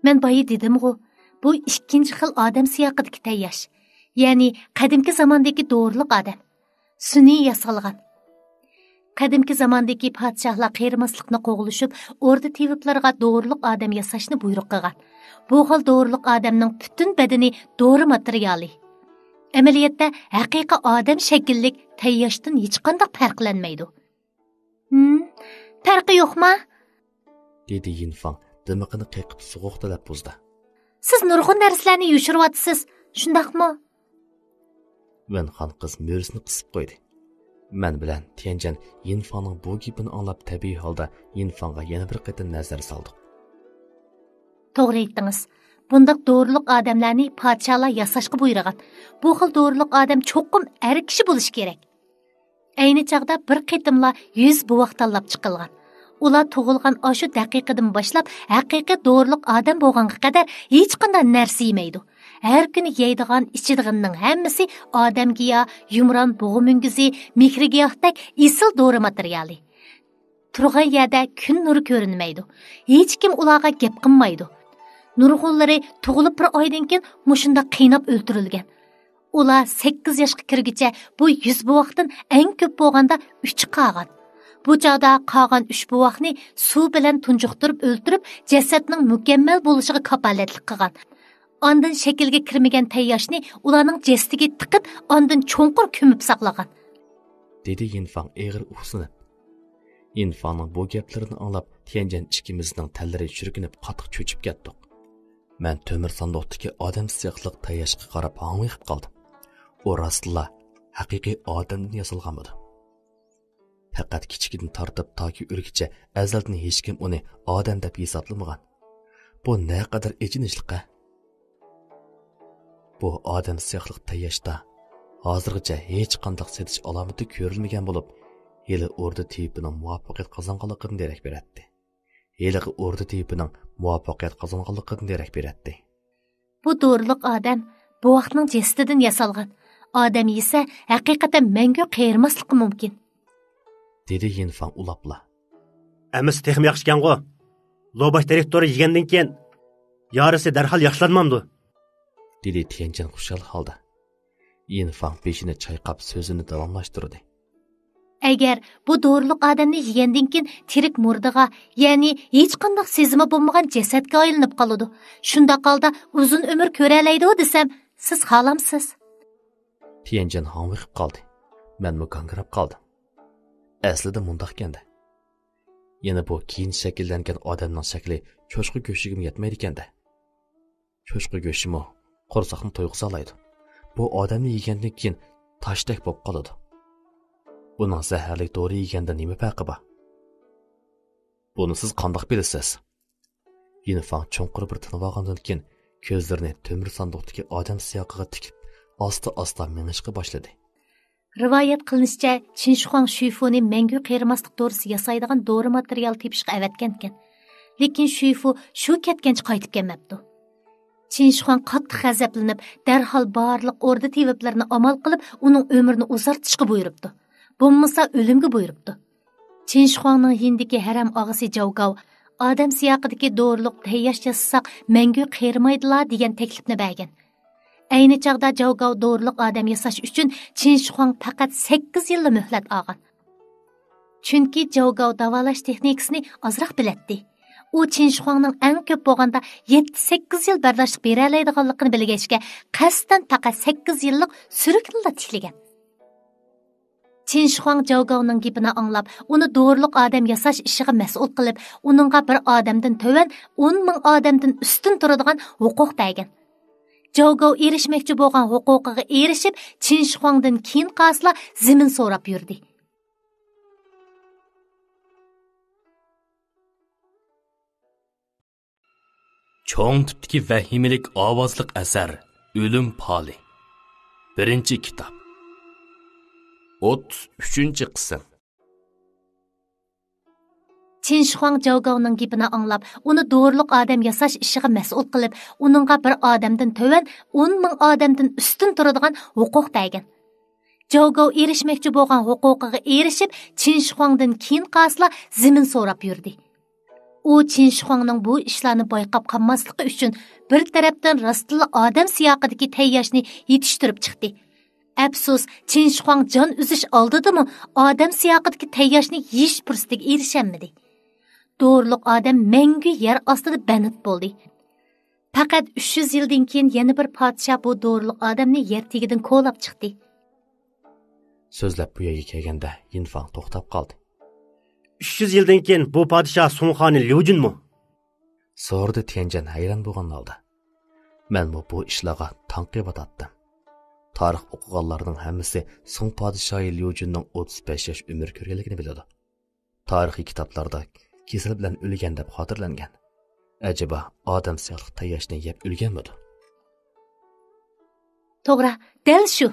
Men boyi dedim-ku, bu ikkinchi xil odam siyoqidagi tayyash. Ya'ni qadimki zamondagi doğruluq odam. Sun'iy yasalgan. Qadimki zamondagi podshohlar qiyirmaslikni qo'g'lishib, o'rda teviblarga doğruluq odam yasashni buyruq qilgan. Bu xil doğruluq odamning butun badani doğru materiali. Amaliyotda haqiqiy odam shakllik tayyashdan hech qanday farqlanmaydi. Farqi yo'qmi? Dedi Yinfang dimiqini qiqib so'g'uqdalab buzdi. Siz nurg'un narsalarni yushiryapsiz, shundaqmi? Vinxan qiz mo'risini qisib qo'ydi. Men bilan Tianjan Yinfangning bu gapini anglab tabiiy holda Yinfangga yana bir qatim nazar soldik. To'g'ri aytdingiz. Bundaq doğruluq odamlarni podshohlar yasashga buyurgan. Bu xil doğruluq odam cho'qim er kishi bo'lish kerak. Ayni chaqda bir qitimla 100 buvoq tanlab chiqilgan. Ular tug'ilgan o'sha daqiqadan boshlab haqiqiy doğruluq odam bo'lganga qadar hech qanday narsa yemaydi. Her kuni yeydigan, ichadiganning hammasi odamga yumron bug'u mungizi, mehrigiyohdek isil doğru materiali. Turgan yerda kun nuri ko'rinmaydi. Hech kim ularga gap qilmaydi. Nurg'unlari tug'ilib bir oydan keyin mushunda qiynab o'ldirilgan. Ular 8 yoshga kirgicha bu 100 buvoqdan eng ko'p bo'lganda 3 qolgan. Bu chog'da qolgan 3 buvoqni suv bilan tunjuqtirib o'ldirib, jasadning mukammal bo'lishiga kapolatlik qilgan. Ondan shaklga kirmagan tayyashni ularning jasadiga tiqib, ondan cho'nqur ko'mib saqlagan. Dedi Yinfang eg'ir uxsinib. Yinfangning bu gaplarini anglab, Tianjan ikkimizning tallari churkinib qattiq cho'chib ketdik. Men to'mir sanduqdagi odam siyoqliq tayyashga qarab hang'ib qoldim. U rostla haqiqiy odamdan yasalgan edi. Faqat kichigidan tortib toki o'lgicha azaldan hech kim uni odam deb hisoblamagan. Bu ne qadar echinishliq-a? Bu odam siyoqliq tayyashda hozirgacha hech qanday setish alomati ko'rilmagan bo'lib, yili o'rda tipining muvaffaqiyat qozonganligidan derak beradi. Yiliqi o'rda tipining muvaffaqiyat qozonganligidan derak beradi. Bu doğruluq odam bu vaqtning jasadidan yasalgan. Odam yesa haqiqatan mangu qiyirmasligi mumkin. Dedi Yinfang ulapla. Amisi texmi yaxshi ekan-ku. Lobash direktori yegandan keyin yarisi darhol yaxshilanmamdi. Dedi Tianjan xushal holda. Yinfang beshini chayqab so'zini davomlashtirdi. Agar bu doğruluq odamni yegandan keyin tirik murdiga, ya'ni hech qanday sezimi bo'lmagan jasadga aylanib qoladi. Shunda qolda uzun umr ko'ralaydi desam, siz xohlamsiz? Tianjan hang'ib qoldi. Men mukangrab qoldim. Aslida mundaq ekanda. Yana bu keyin shakllangan odamning shakli cho'chqa go'shigim yetmaydi ekanda. Cho'chqa go'shimi qo'rsoqni to'yg'izoladi. Bu odamni yegandan keyin tashdek bo'lib qoladi. Buning zaharli dori yeganda nima farqi bor? Buni siz qandoq bilasiz? Yinfang cho'nqir bir tinib olgandan keyin ko'zlarini to'mir sanduqdagi odam siyoqiga tikib, asta-asta minishga boshladi. Rivoyat qilinishicha, Qin Shuang Shuifuni mangu qiyirmaslik dorisi yasaydigan dori material tepishga avatgan ekan. Lekin Shuifu shu ketgancha qaytib kelmabdi. Qin Shuang qattiq g'azablanib, darhol barliq o'rda teviblarni amal qilib, uning umrini uzartishga buyuribdi. Bo'lmasa o'limga buyuribdi. Qin Shuangning hindiki haram og'asi Javgao odam siyoqidagi doğruluq tayyash yasasak mangu qiyirmaydilar degan taklifni bergan. Ayni chaqda Javgao doğruluq odam yasash uchun Qin Shuang faqat 8 yil muhlat olgan. Chunki Javgao davolash texnikasini ozroq bilatdi. U Qin Shuangning eng ko'p bo'lganda 7-8 yil bardashlik bera oladiganligini bilgachga qasddan faqat 8 yillik surukni tiklagan. Qin Shuang Zhaogao'ning gapini anglab, uni doğruluq odam yasash ishiga mas'ul qilib, uningga bir odamdan tövan 10 ming odamdan ustun turadigan huquq bergan. Zhaogao erishmoqchi bo'lgan huquqiga erishib, Qin Shuangdan keyin qasla zimin so'rab yurdi. Cho'ng tipdagi vahimalik ovozliq asar O'lim poli. 1-kitob. 33-qism. Qin Shuang Zhaogao'ning gapini anglab, uni doğruluq odam yasash ishiga mas'ul qilib, uningga bir odamdan tövan 10 ming odamdan ustun turadigan huquq bergan. Zhaogao erishmoqchi bo'lgan huquqiga erishib, Qin Shuangdan keyin qasla zimin so'rab yurdi. U Qin Shuangning bu ishlarni bayqab qolmasligi uchun bir tarafdan rostilla odam siyoqidagi tayyashni yetishtirib chiqdi. Afsus, Qin Shuang jon uzish oldidimi, odam siyoqidagi tayyashni yeyish fursatiga erishamadi. Doğruluq odam mangu yer ostida banit bo'ldi. Faqat 300 yildan keyin yana bir podshoh bu doğruluq odamni yer tegidan qo'lab chiqdi. So'zlab bu yerga kelganda Yinfang to'xtab qoldi. 300 yildan keyin bu podshoh Sunxoni Liujunmi? So'rdi Tianjan hayron bo'lgan holda. Men bu ishlarga tanqibot atdim. Tarix o'qiganlarning hammasi Sun podshohi Liujunning 35 yosh umr ko'rganligini biladi. Tarixiy kitoblarda kesel bilan o'lgan deb xotirlangan. Acaba odam siyaqliq tayyashni yeb o'lganmidi? To'g'ri, dal shu.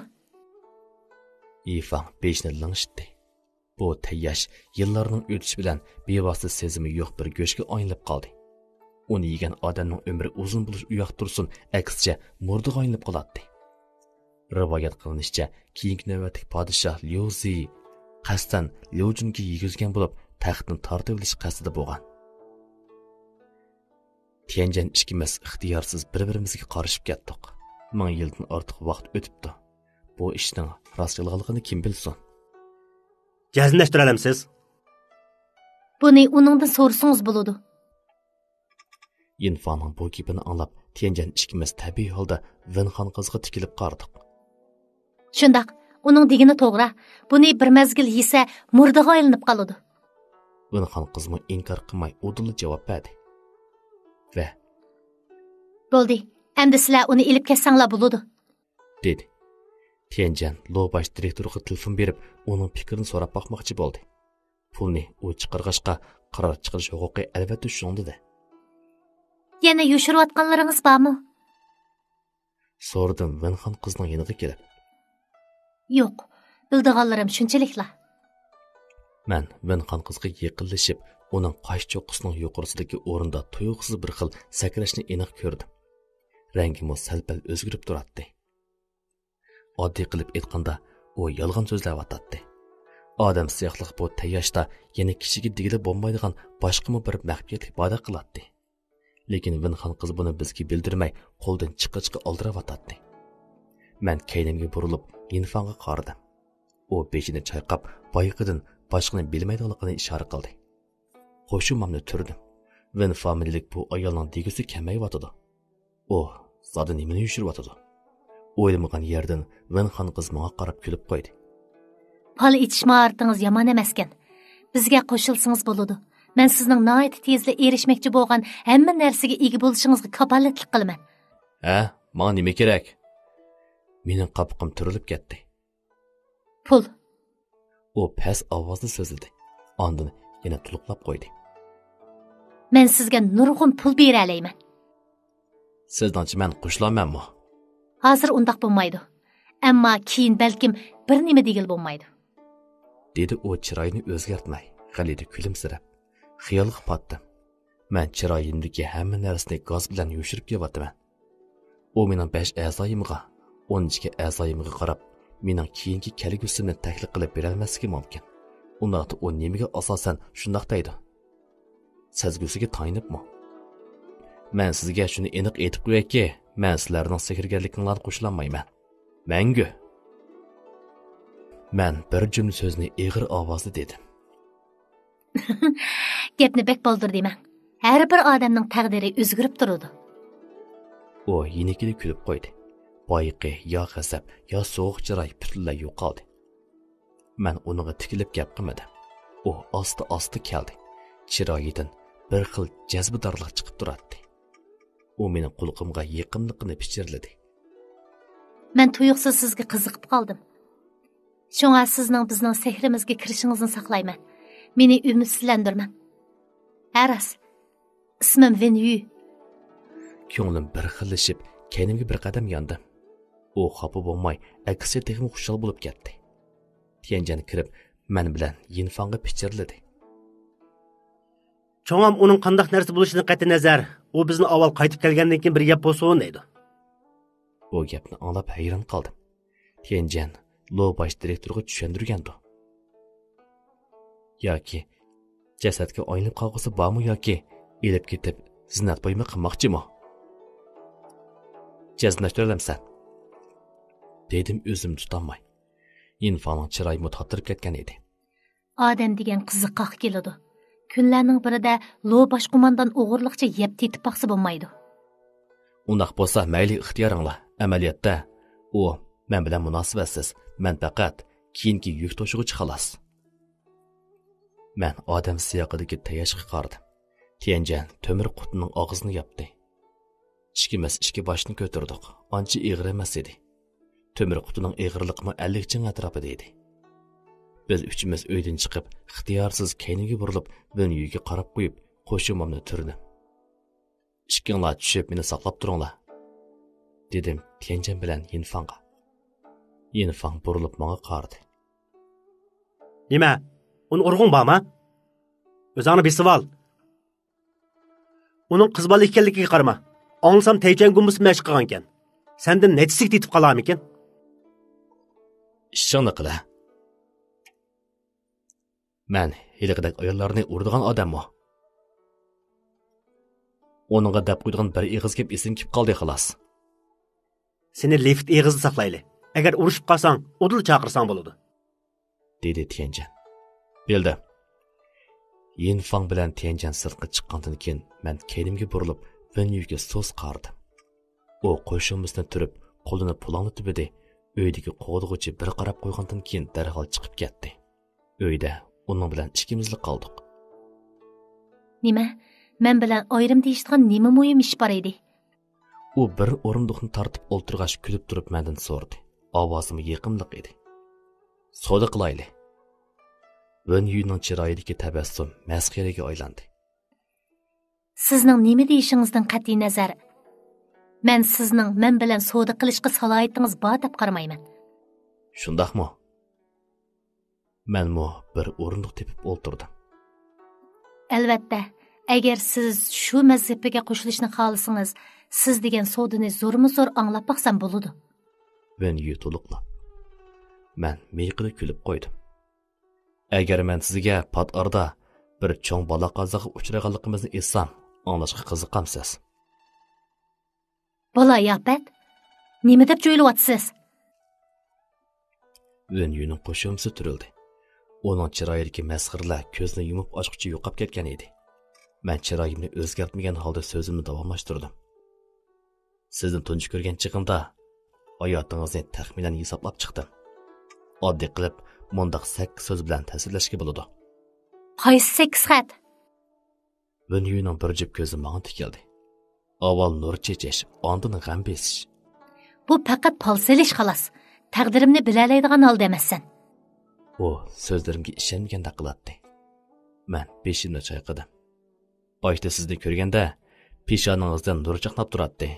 Yifang beshni lingshitdi. Bu tayyash yillarning o'tishi bilan bevosita sezimi yo'q bir go'shga aylanib qoldi. Uni yegan odamning umri uzun bo'lish uyoq tursin, aksicha murdiga aylanib qoladi. Rivoyat qilinishicha, keyingi navbatdagi podshoh Liuzi qasdan Liujunga yegizgan bo'lib, taxtni tortib olish qasdida bo'lgan. Tianjan ikkimiz ixtiyorsiz bir-birimizga qarashib ketdik. 1000 yildan ortiq vaqt o'tibdi. Bu ishning rostligini kim bilsin? Jazmlashtiramiz. Buni uningdan so'rasangiz bo'ladi. Yinfangning bu gapini anglab, Tianjan ikkimiz tabiiy holda Vinxan qizga tikilib qardik. Shundaq, uning degani to'g'ri. Buni bir mazgil yesa murdaga aylanib qoladi. Vinxan qizmi inkor qilmay o'dilli javob berdi. Va Bo'ldi. Endi sizlar uni ilib ketsanglar bo'ladi, dedi. Tianjan Lobash direktoriga telefon berib, uning fikrini so'rab boqmoqchi bo'ldi. Pulni u chiqarg'ashqa qaror chiqarish huquqi albatta shunda. Yana yushirayotganlaringiz bormi? So'radim Vinxan qizning yoniga kelib. Yo'q, bildiganlarim shunchalikla. Men Vinxan qizga yaqinlashib, uning qosh cho'qqisining yuqorisidagi o'rinda tuyuqsiz bir xil sakrashni aniq ko'rdim. Rangimi sal-pal o'zgarib turardi. Oddiy qilib aytganda, u yolg'on so'zlayotdi. Odam siyoqliq bu tayyashda yana kishiga digili bo'lmaydigan boshqami bir maxfiyatlik ibodat qiladi. Lekin Vinxan qiz buni bizga bildirmay, qo'ldan chiqa-chiqa oldirayotdi. Men keynimga burilib, Yinfangga qaradim. U beshini chayqab, boyqidan boshqani bilmaydiganligini ishora qildi. Qo'shimimni turdim. Vin familiyalik bu ayolning degisi kamayotdi. O, zodi nimani yushiryotdi? O'ylamagan yerdan Vinxan qiz menga qarab kulib qo'ydi. Pal ichishma artingiz yomon emaskan. Bizga qo'shilsangiz bo'ladi. Men sizning nihoyat tezda erishmoqchi bo'lgan hamma narsaga ega bo'lishingizga kafolatlik qilaman. Ha, menga nima kerak? Mening qopqim turilib ketdi. Pul. U past ovozda so'zladi. Ondan yana tuluqlab qo'ydi. Men sizga nurg'un pul bera olayman. Sizdan men qo'shilamanmi? Hozir undaq bo'lmaydi. Ammo keyin balkim bir nima degil bo'lmaydi. Dedi u chiroyini o'zgartmay, g'alati kulimsirab. Xiyolga patdim. Men chiroyimdagi hamma narsani gaz bilan yushirib kelyapman. U mening 5 a'zoyimga, 12 a'zoyimga qarab, mening keyingi kelgusimni taklif qilib berolmasligi mumkin. Undaqda u nimaga asosan shundoq deydi? Sezgusiga tayinibmi? Men sizga shuni aniq aytib qo'yayki, men sizlarning sehrgarliklarga qo'shilanmayman. Mangu. Men bir jumla so'zni ig'ir ovozda dedim. Gapni bek bo'ldirdim. Har bir odamning taqdiri o'zgarib turadi. U yenikini kulib qo'ydi. Boyiqi yo g'azab, yo so'g'ik chiroy butunlay yo'qoldi. Men onunğa tikilib gap qilmadim. U asta keldi. Chiroyidan bir xil jazbidorlik chiqib turadi. U mening qulqimga yaqinligini pichirladi. Men tuyuqsiz sizga qiziqib qoldim. Şoňa sizning bizning sehrimizga kirishingizni saqlayman. Meni ümidsizlantirmang. Aras, ismim Venyu. Ko'nglim bir xillashib, kendimga bir qadam yandim. U xafa bo'lmay, aksiya texmi xushal bo'lib ketdi. Tianjan kirib, men bilan Yinfangga pichirladi. Çoğam onun qandaq narsa bo'lishini qat'i nazar, u bizni avval qaytib kelgandan keyin bir gap bo'lsin deydi. Bu gapni anglab hayron qoldim. Tianjan Lo baş direktorga tushundirgandi. Yoki jasadga o'ynab qolg'isi bormi yoki elib ketib zinat bo'ymi qilmoqchimi? Jaznashtiramsan. Dedim o'zim tutolmay. Yinfangning chiroyi mutaxtirib ketgan edi. Odam degan qiziqoq keladi. Kunlarning birida Lo bosh qo'mondan o'g'irliqcha yeb tetib baqsa bo'lmaydi. Undaq bo'lsa, mayli ixtiyoringlar. Amaliyotda u men bilan munosabatsiz. Men faqat keyingi yuk to'shig'ichi xolos. Men odam siyoqidagi tayashga qardim. Tianjan to'mir qutining og'zini yopdi. Ikki boshni ko'tardik. Ancha ig'ir emas edi. To'mir qutining ig'irliqmi 50 ching atrofida edi. Biz uchimiz uydan chiqib, ixtiyorsiz keyniga burilib, ben uyga qarab qo'yib, qo'shimimni turdim. Ishkinglar tushib meni saqlab turinglar, dedim Tianjan bilan Yinfangga. Yinfang burilib menga qaradi. Nima? Uni urg'un bormi? O'zingni besib ol. Uning qiz bola ekanligiga qarama. Anglasam Tayjan gumbus mashq qilgan ekan. Sendan nechsik tetib qolarmi ekan? Ishingni qila. Men hiliqidek ayollarni urdigan odammi? Onunğa deb qo'ydigan bir ig'iz gap esim kelib qoldi xolos. Seni lift ig'izni saqlayli. Agar urushib qolsang, o'dil chaqirsang bo'ladi, dedi Tianjan. Bildi. Yinfang bilan Tianjan sirtqa chiqqandan keyin men keynimga burilib, Venyuga so'z qardim. U qo'shimizni turib, qo'lini pulanglatib edi. Uydagi qo'g'dug'ichi bir qarab qo'ygandan keyin darhol chiqib ketdi. Uyda uning bilan ikkimizli qoldik. Nima? Men bilan ayrim deyishgan nima muhim ish bor edi? U bir o'rindiqni tortib o'ltirg'ach kulib turib mendan so'radi. Ovozim yaqinliq edi. So'da qilayli. Venyuning chiroyidagi tabassum masxaraga aylandi. Sizning nima deyishingizdan qat'iy nazar, men sizning men bilan savdo qilishga salohiyatingiz bor deb qaramayman. Shundaqmi? Menmi bir o'rindiq tepib o'ltirdim. Albatta, agar siz shu mazhabiga qo'shilishni xohlasangiz, siz degan savdoni zo'rmi-zo'r anglab baqsam bo'ladi. Venyu to'liqlab. Men miyqilib kulib qo'ydim. Agar men sizga pat arda bir cho'ng bola qazoqqa uchraganligimizni aytsam, anglashga qiziqamsiz. Bola yapet, nima deb jo'ylayapsiz? Venyuning qo'shimsi turildi. Uning chiroyidagi masxirlar ko'zni yumib ochqicha yo'qab ketgan edi. Men chiroyimni o'zgartmagan holda so'zimni davomlashtirdim. Sizni tunji ko'rgan chig'imda hayotingizni taxminan hisoblab chiqdim. Oddiy qilib, mundaq 8 so'z bilan ta'sirlashga bo'ladi. Qaysi 8 xat? Venyuning bir jib ko'zi menga tikildi. Avval nur chechish, ondan g'am besish. Bu faqat palselish xolos. Taqdirimni bilalaydigan holda emassan. O so'zlarimga ishonmaganda qiladi. Men beshimni chayqadim. Boshda sizni ko'rganda peshonangizdan nur chaqnab turadi.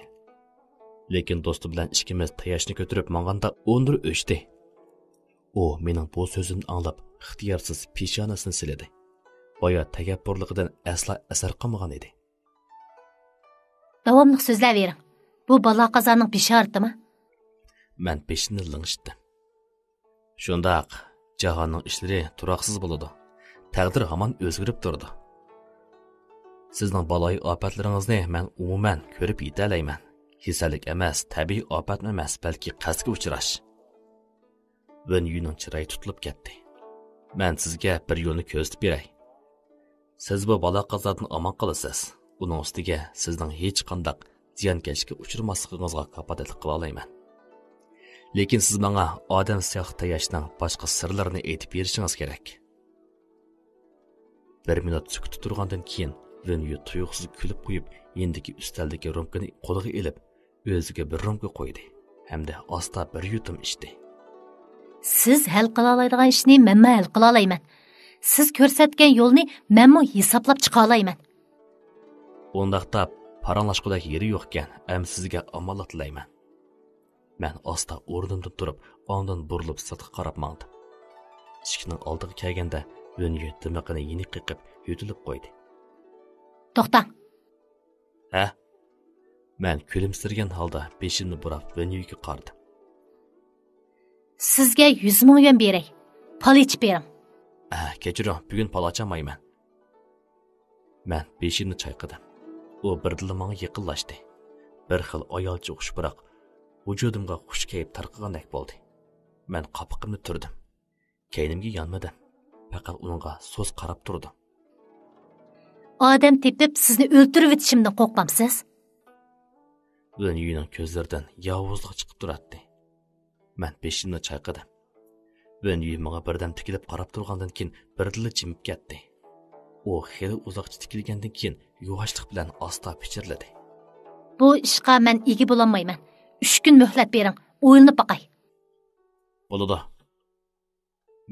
Lekin do'stim bilan ikkimiz tayashni ko'tarib manganda o'ndir o'chdi. O mening bu so'zimni anglab, ixtiyorsiz peshonasini siladi. Boya tagappurligidan asla asar qilmagan edi. Davomli so'zlayvering. Bu balo qazoning bishoratimi? Men peshini ling'ishdim. Shundaq, jahonning ishlari turoqsiz bo'ladi. Taqdir hamon o'zgarib turdi. Sizning baloyi ofatlaringizni men umuman ko'rib yetalayman. Kasallik emas, tabiiy ofat emas, balki qasdga uchrash. Venyuning chiroyi tutilib ketdi. Men sizga bir yo'lni ko'rsatib beray. Siz bu balo qazodan omon qolasiz. Uning ustiga sizning hech qanday ziyonkashlikka uchramasligingizga kafolatlik qila olaman. Lekin siz bana odam siyoqda yashning boshqa sirlarini aytib berishingiz kerak. Bir minut sukut turgandan keyin Venyu tuyuqsiz kulib qo'yib, endiki ustaldagi romkani qo'liga ilib, o'ziga bir romka qo'ydi. Hamda asta bir yutum ichdi. Siz hal qila oladigan ishni menma hal qila olayman. Siz ko'rsatgan yo'lni menmo hisoblab chiqa olayman. Ondaqda paranglashqudak yeri yo'q ekan, ham sizga omonlik tilayman. Men asta o'rnimdan turib, ondan burilib sirtqa qarab mangdim. Eshikning oldiga kelganda Venyu dimiqini yeni qiqib yutilib qo'ydi. To'xtang. Ha? Men kulimsirgan holda beshimni burab Venyuga qardim. Sizga 100 ming yuan beray. Pal ichib bering. Kechiring, bugun pal ochamayman. Men beshimni chayqadim. U birdila menga yaqinlashdi. Bir xil ayolcha o'xish biroq vujudimga xush kayf tarqagandek bo'ldi. Men qopiqimni turdim. Keynimga yonmadim. Faqat uningga so'z qarab turdim. Odam tepib sizni o'ltirib o'tishimdan qo'rqmamsiz? Venyuning ko'zlaridan yovuzlik chiqib turardi. Men beshimni chayqadim. Venyu menga birdam tikilib qarab turgandan keyin birdila jimib ketdi. U xeyli uzoqcha tikilgandan keyin yuvashlik bilan asta pichirladi. Bu ishqa men ega bo'lolmayman. 3 kun muhlat bering. O'yinib boqay. Bo'ladi.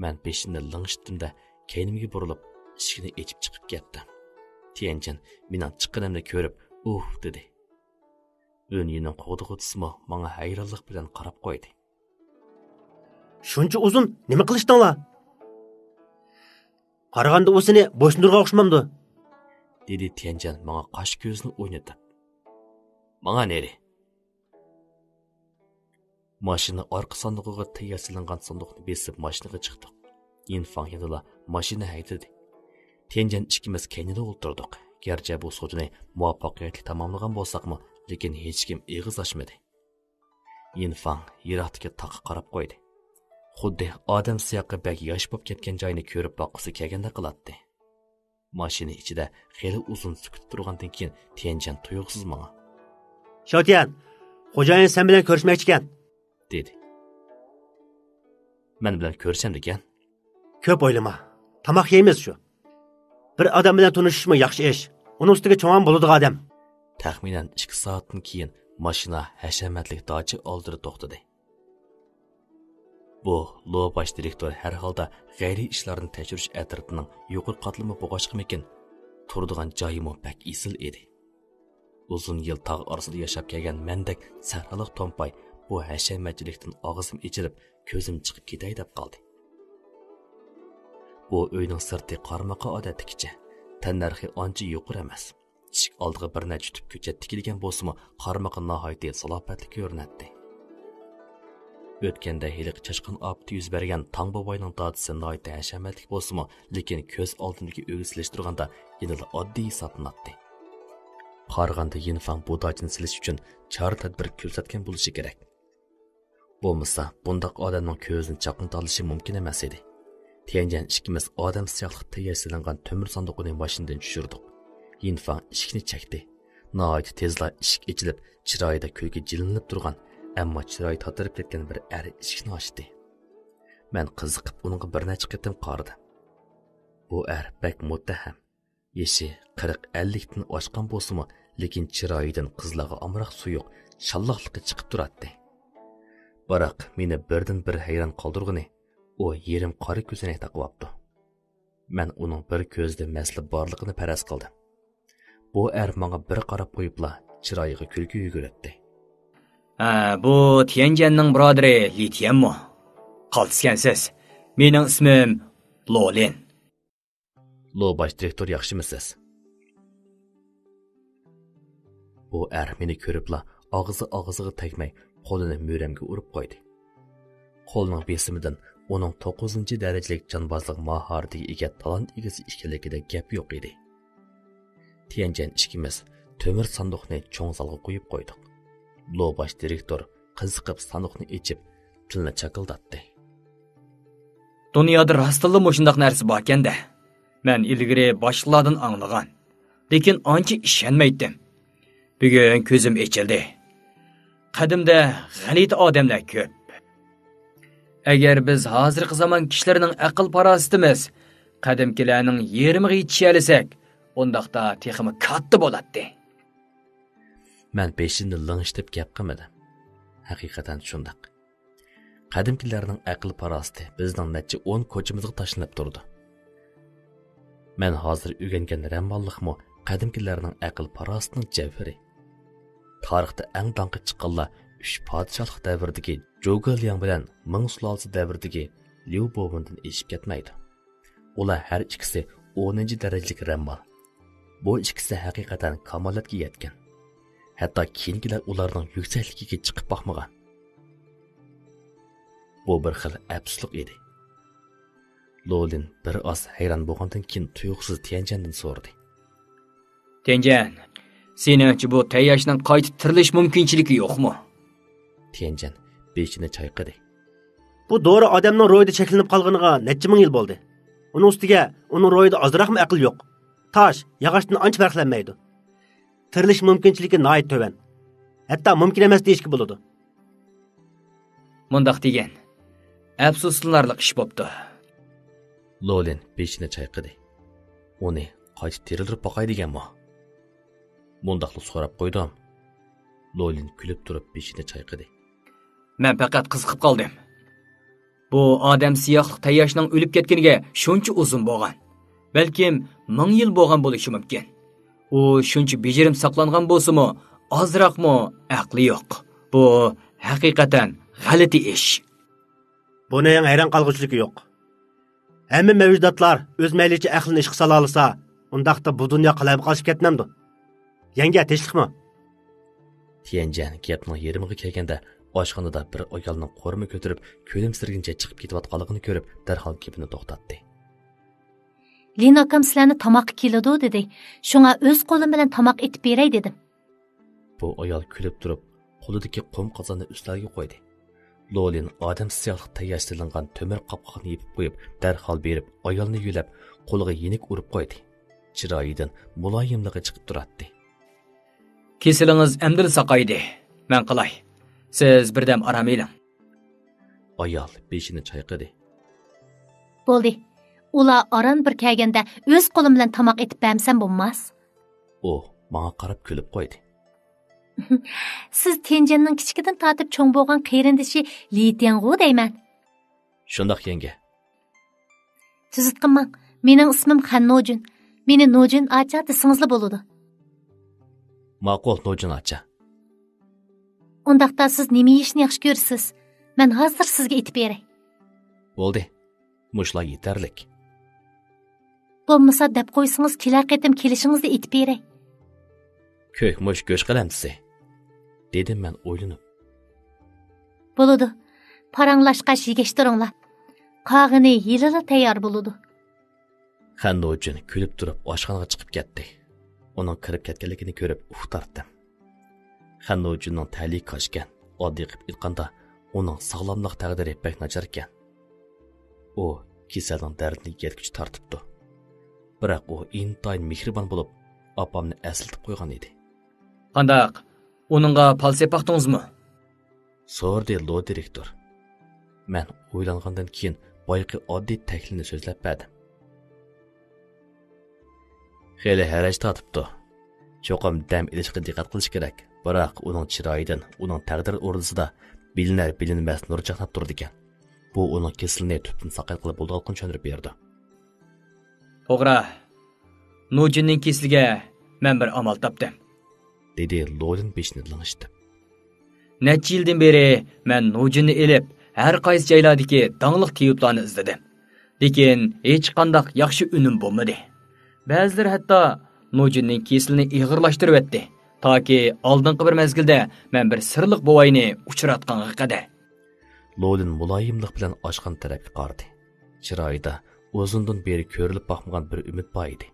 Men beshimni ling'ishtimda keynimga burilib, eshikni ochib chiqib ketdim. Tianjin mening chiqqanimni ko'rib, dedi. Venyuning qo'g'dig'utisimi menga hayronlik bilan qarab qo'ydi. Shuncha uzun nima qilishdinglar? Qaraganda u seni bo'shnurga o'xshamamdi, dedi Tianjin menga qosh ko'zni o'ynatib. Menga neri? Mashina orqa sandig'iga tayyorlangan sandiqni besib mashinaga chiqdik. Yinfang yanada mashina haydadi. Tianjin ikkimiz keynida o'tirdik. Garchi bu so'jini muvaffaqiyatli tamomlagan bo'lsaqmi, lekin hech kim eg'iz ochmadi. Yinfang yiroqdagi toqqa qarab qo'ydi. Xuddi odam siyoqi bak yosh bo'lib ketgan joyini ko'rib boqqisi kelganda qilatdi. Mashina ichida xeyli uzun sukut turgandan keyin Tianjin tuyuqsiz menga Shotian, xo'jayin sen bilan ko'rishmoqchi ekan, dedi. Men bilan ko'rshamdikan? Ko'p o'ylama. Tamoq yeymiz shu. Bir odam bilan tanishishmi yaxshi ish. Uning ustiga cho'ng'an bo'ladigan odam. Taxminan 2 soatdan keyin mashina hashamatli doji oldida to'xtadi. Bu Lo bosh direktor har holda g'ayriy ishlarni tekshirish atritining yuqori qatlami bo'g'ashqimikin turadigan joyimi pek isil edi. Uzun yil tog' orasida yashab kelgan mendek sahraliq tompay bu hashamatchilikdan og'zim ichilib, ko'zim chiqib ketay deb qoldi. Bu uyning sirti qarmaqa odatdagicha, tannarxi ancha yuqori emas. Eshik oldiga bir necha tub ko'chat tikilgan bo'lsa-mu, qarmaqa nihoyatda salobatli ko'rinadi. O'tganda hiliq chashqin opti yuz bergan Tang boboyning dodisi nihoyatda hashamatli bo'lsa-mu, lekin ko'z oldimdagi o'g'islashtirganda yanada oddiy hisoblanadi. Qaraganda Yinfang bu dodini silish uchun chora-tadbir ko'rsatgan bo'lishi kerak. Bo'lmasa, bundoq odamning ko'zini chaqin tolishi mumkin emas edi. Tianjin ikkimiz odam siyoqli tayyorlangan temir sandiqni mashinadan tushirdik. Yinfang eshikni chekdi. Nihoyat tezla eshik ochilib, chiroyida kulgi jilinib turgan, ammo chiroyi tatirib ketgan bir eshikni ochdi. Men qiziqib uningga bir necha qitim qaradim. Bu bak muttaham. Yeshi 40-50 dan oshgan bo'lsa-mu, lekin chiroyidan qizlarga amroq suyuq, shalloqligi chiqib turadi. Biroq meni birdan bir hayron qoldirgani, u yerim qora ko'zini taqibdi. Men uning bir ko'zda masli borligini faraz qildim. Bu menga bir qarab qo'yibla chiroyiga kulgi yugurdi. Bu Tianjinning birodari Li Tianmo. Qolsizsiz. Mening ismim Lolin. Lo bosh direktor yaxshimisiz? Bu meni ko'ribla og'ziga tegmay qo'lini mo'ramga urib qo'ydi. Qo'lning besimidan uning 9-darajalik jonbozlik mahoratiga ega talant egasi ekanligida gap yo'q edi. Tianjin ikkimiz temir sandiqni cho'ng zalga qo'yib qo'ydik. Lo bosh direktor qiziqib sandiqni ochib, tilni chaqildatdi. Dunyoda rostilla mushundaq narsa bor ekanda. Men ilgari boshqalardan anglagan, lekin ancha ishonmaydim. Bugun ko'zim ochildi. Qadimda g'alati odamlar ko'p. agar biz hozirgi zamon kishilarining aql parositimiz qadimkilarning yerimiga yetishalisak, undaqda texmi katta bo'ladi. Men peshinni ling'ishtib gap qilmadim. Haqiqatan shundaq. Qadimkilarning aql parositi bizning necha 10 ko'chimizga tashlanib turdi. Men hozir o'rgangan rammonliqmi qadimkilarning aql parositining javhari. Tarixda eng danqi chiqqanlar 3 podshohlik davridagi Zhouge bilan Ming sulolasi davridagi Liu Bovundan eshib ketmaydi. Ular har ikkisi 10-darajalik rammon. Bu ikkisi haqiqatan kamolatga yetgan. Hatto keyingilar ularning yuksakligiga chiqib boqmagan. Bu bir xil absurdlik edi. Lolin bir oz hayron bo'lgandan keyin tuyuqsiz Tianjandan so'radi. Tianjan, seningcha bu tayyashning qayta tirilish mumkinchiligi yo'qmi? Tianjan beshini chayqadi. Bu dori odamning ro'yida cheklanib qolganiga necha ming yil bo'ldi. Uning ustiga uning ro'yida ozroqmi aql yo'q. Tosh, yog'ochdan ancha farqlanmaydi. Tirilish mumkinchiligi nihoyat to'van. Hatto mumkin emas deyishga bo'ladi. Mundaq degan. Afsuslanarli ish bo'pti. Lolin beshini chayqadi. Uni qayta tirilib boqay deganmi? Mundaqli so'rab qo'ydim. Lolin kulib turib beshini chayqadi. Men faqat qiziqib qoldim. Bu odam siyohlik tayyashning o'lib ketganiga shuncha uzun bo'lgan. Balkim 1000 yil bo'lgan bo'lishi mumkin. U shuncha bejirim saqlangan bo'lsa-mu, ozroqmi aqli yo'q. Bu haqiqatan g'alati ish. Buni ham hayron qolg'uchiligi yo'q. Hamma mavjudotlar o'z maylicha aqlini ishga sola olsa, undaqda bu dunyo qalab qolib ketmamdi. Yanga tinchlikmi? Tianjan gapning yerimiga kelganda oshxonada bir ayolning qo'rmi ko'tarib, ko'limsirgincha chiqib ketayotganligini ko'rib, darhol gapini to'xtatdi. Lin akam sizlarni tamoq keladi dedi. Shunga o'z qo'lim bilan tamoq etib beray dedim. Bu ayol kulib turib, qo'lidagi qum qozonni ustlarga qo'ydi. Lolin odam siyohlik tayyorlangan temir qopqoqni yepib qo'yib, darhol berib, ayolni yulab, qo'liga yenik urib qo'ydi. Chiroyidan muloyimligi chiqib turardi. Kesilingiz emdil saqaydi. Men qilay. Siz birdam aram eling. Ayol beshini chayqadi. Bo'ldi. Ular aran bir kelganda o'z qo'lim bilan tamoq etib bermsam bo'lmas. U menga qarab kulib qo'ydi. Siz Tianjanning kichikidan tortib cho'ng bo'lgan qeyrindishi Li Tiang'u deyman. Shundoq yenge. Tuzitqinman. Mening ismim Han Nojun. Meni Nojun acha desingizli bo'ladi. Ma'qul Nojun acha. Undaqda siz nima yeyishni yaxshi ko'rsiz? Men hozir sizga aytib beray. Bo'ldi. Mushlar yetarlik. Bo'lmasa deb qo'ysangiz kelar qatim kelishingizni aytib beray. Ko'k mush go'sh qilamsiz? Dedim men o'ylanib. Bo'ladi. Paranglashqash yegishtiringlar. Qog'ini yilila tayyor bo'ladi. Han Nojun kulib turib oshxonaga chiqib ketdi. Uning kirib ketganligini ko'rib uf tortdim. Han Nojunning ta'li qochgan, oddiy qilib aytganda, uning sog'lomlik taqdiri pek nachar ekan. U kasalning dardini yetkuch tortibdi. Biroq u intayin mehribon bo'lib, opamni aslatib qo'ygan edi. Qandaq? Uningga palsep baqdingizmi? So'rdi lo direktor. Men o'ylangandan keyin boyqi oddiy taklifni so'zlab berdim. Xeyli haraj tortibdi. Cho'qim dam ilishga diqqat qilish kerak. Biroq uning chiroyidan, uning taqdir o'rnisida bilinmas nur chaqnab turdi ekan. Bu uning kesilini tubdan saqay qilib bo'ldiqini tushuntirib berdi. To'g'ri. Nojinning kesiliga men bir amal topdim. Dedi Lolin beshini ling'ishdi. Necha yildan beri men Nojinni elib, har qaysi joylardagi dangliq tiyuplarni izladim. Lekin hech qanday yaxshi unum bo'lmadi. Ba'zilar hatto Nojinning kesilini ig'irlashtirib etdi. Toki oldingi bir mezgilda men bir sirliq bovayni uchratganga qadar. Lolin muloyimlik bilan oshxon tarafga qaradi. Chiroyida uzundan beri ko'rilib boqmagan bir umid bor edi.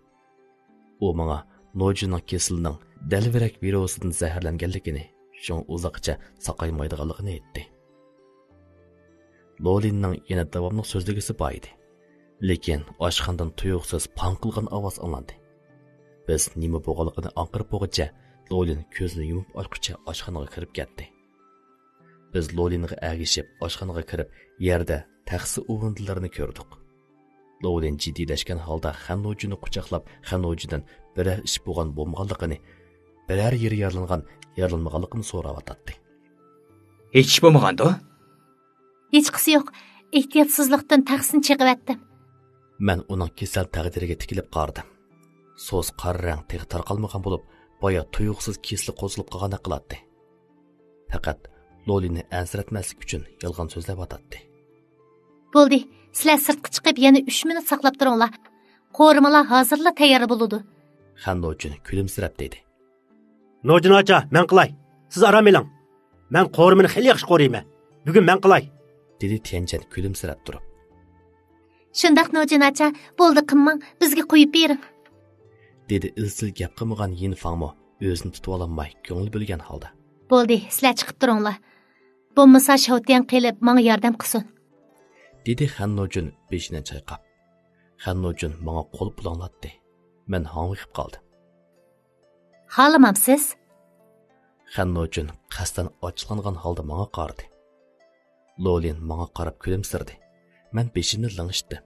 U menga Nojinning kesilining dalvirak virusidan zaharlanganligini, shun uzoqcha saqaymaydiganligini aytdi. Lolinning yana davomli so'zligisi bor edi. Lekin oshxondan tuyuqsiz panqilgan ovoz anglandi. Biz nima bo'lganligini anqirib bo'lguncha Lolin ko'zini yumib ochqicha oshxonaga kirib ketdi. Biz Lolinga agishib, oshxonaga kirib, yerda taxsi o'rindilarini ko'rdik. Lolin jiddiylashgan holda Xannojini quchoqlab, Xannojidan biror ish bo'lgan bo'lmaganligini, biror yeri yaralmaganligini so'rayotdi. Hech ish bo'lmagandi. Hech qisi yo'q. Ehtiyotsizlikdan taxsini chiqib Men uning kasal taqdiriga tikilib qaradim. So'z qarrang teg' tarqalmagan bo'lib, boya tuyuqsiz kesli qo'zilib qolgan qiladi. Faqat Lolinni ansratmaslik uchun yolg'on so'zlab o'tadi. Bo'ldi. Sizlar sirtqa chiqib yana 3 minut saqlab turinglar. Qo'rimalar hozirla tayyor bo'ladi. Xannojin kulimsirab dedi. Nojin acha, men qilay. Siz aram eling. Men qo'rimini xili yaxshi qo'rayman. Bugun men qilay. Dedi Tianjan kulimsirab turib. Shundaq Nojinacha, bo'ldi qilmang, bizga qo'yib bering. Dedi izchil gap qilmagan Yin Fangmo o'zini tutib ololmay ko'ngil bo'lgan holda. Bo'ldi, sizlar chiqib turinglar. Bo'lmasa Shoutian qilib menga yordam qilsin. Dedi Xannojin beshini chayqab. Xannojin menga qo'l bulanglatdi. Men hang'ib qoldim. Xohlamamsiz? Xannojin qasdan ochlangan holda menga qaradi. Lolin menga qarab kulimsirdi. Men beshimni langishdim.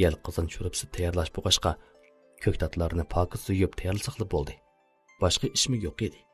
Yel qozon sho'ribsi tayyorlash bo'lg'ashqa ko'ktatlarni pokiz suyib tayyorlasaqli bo'ldi. Boshqa ishmi yo'q edi.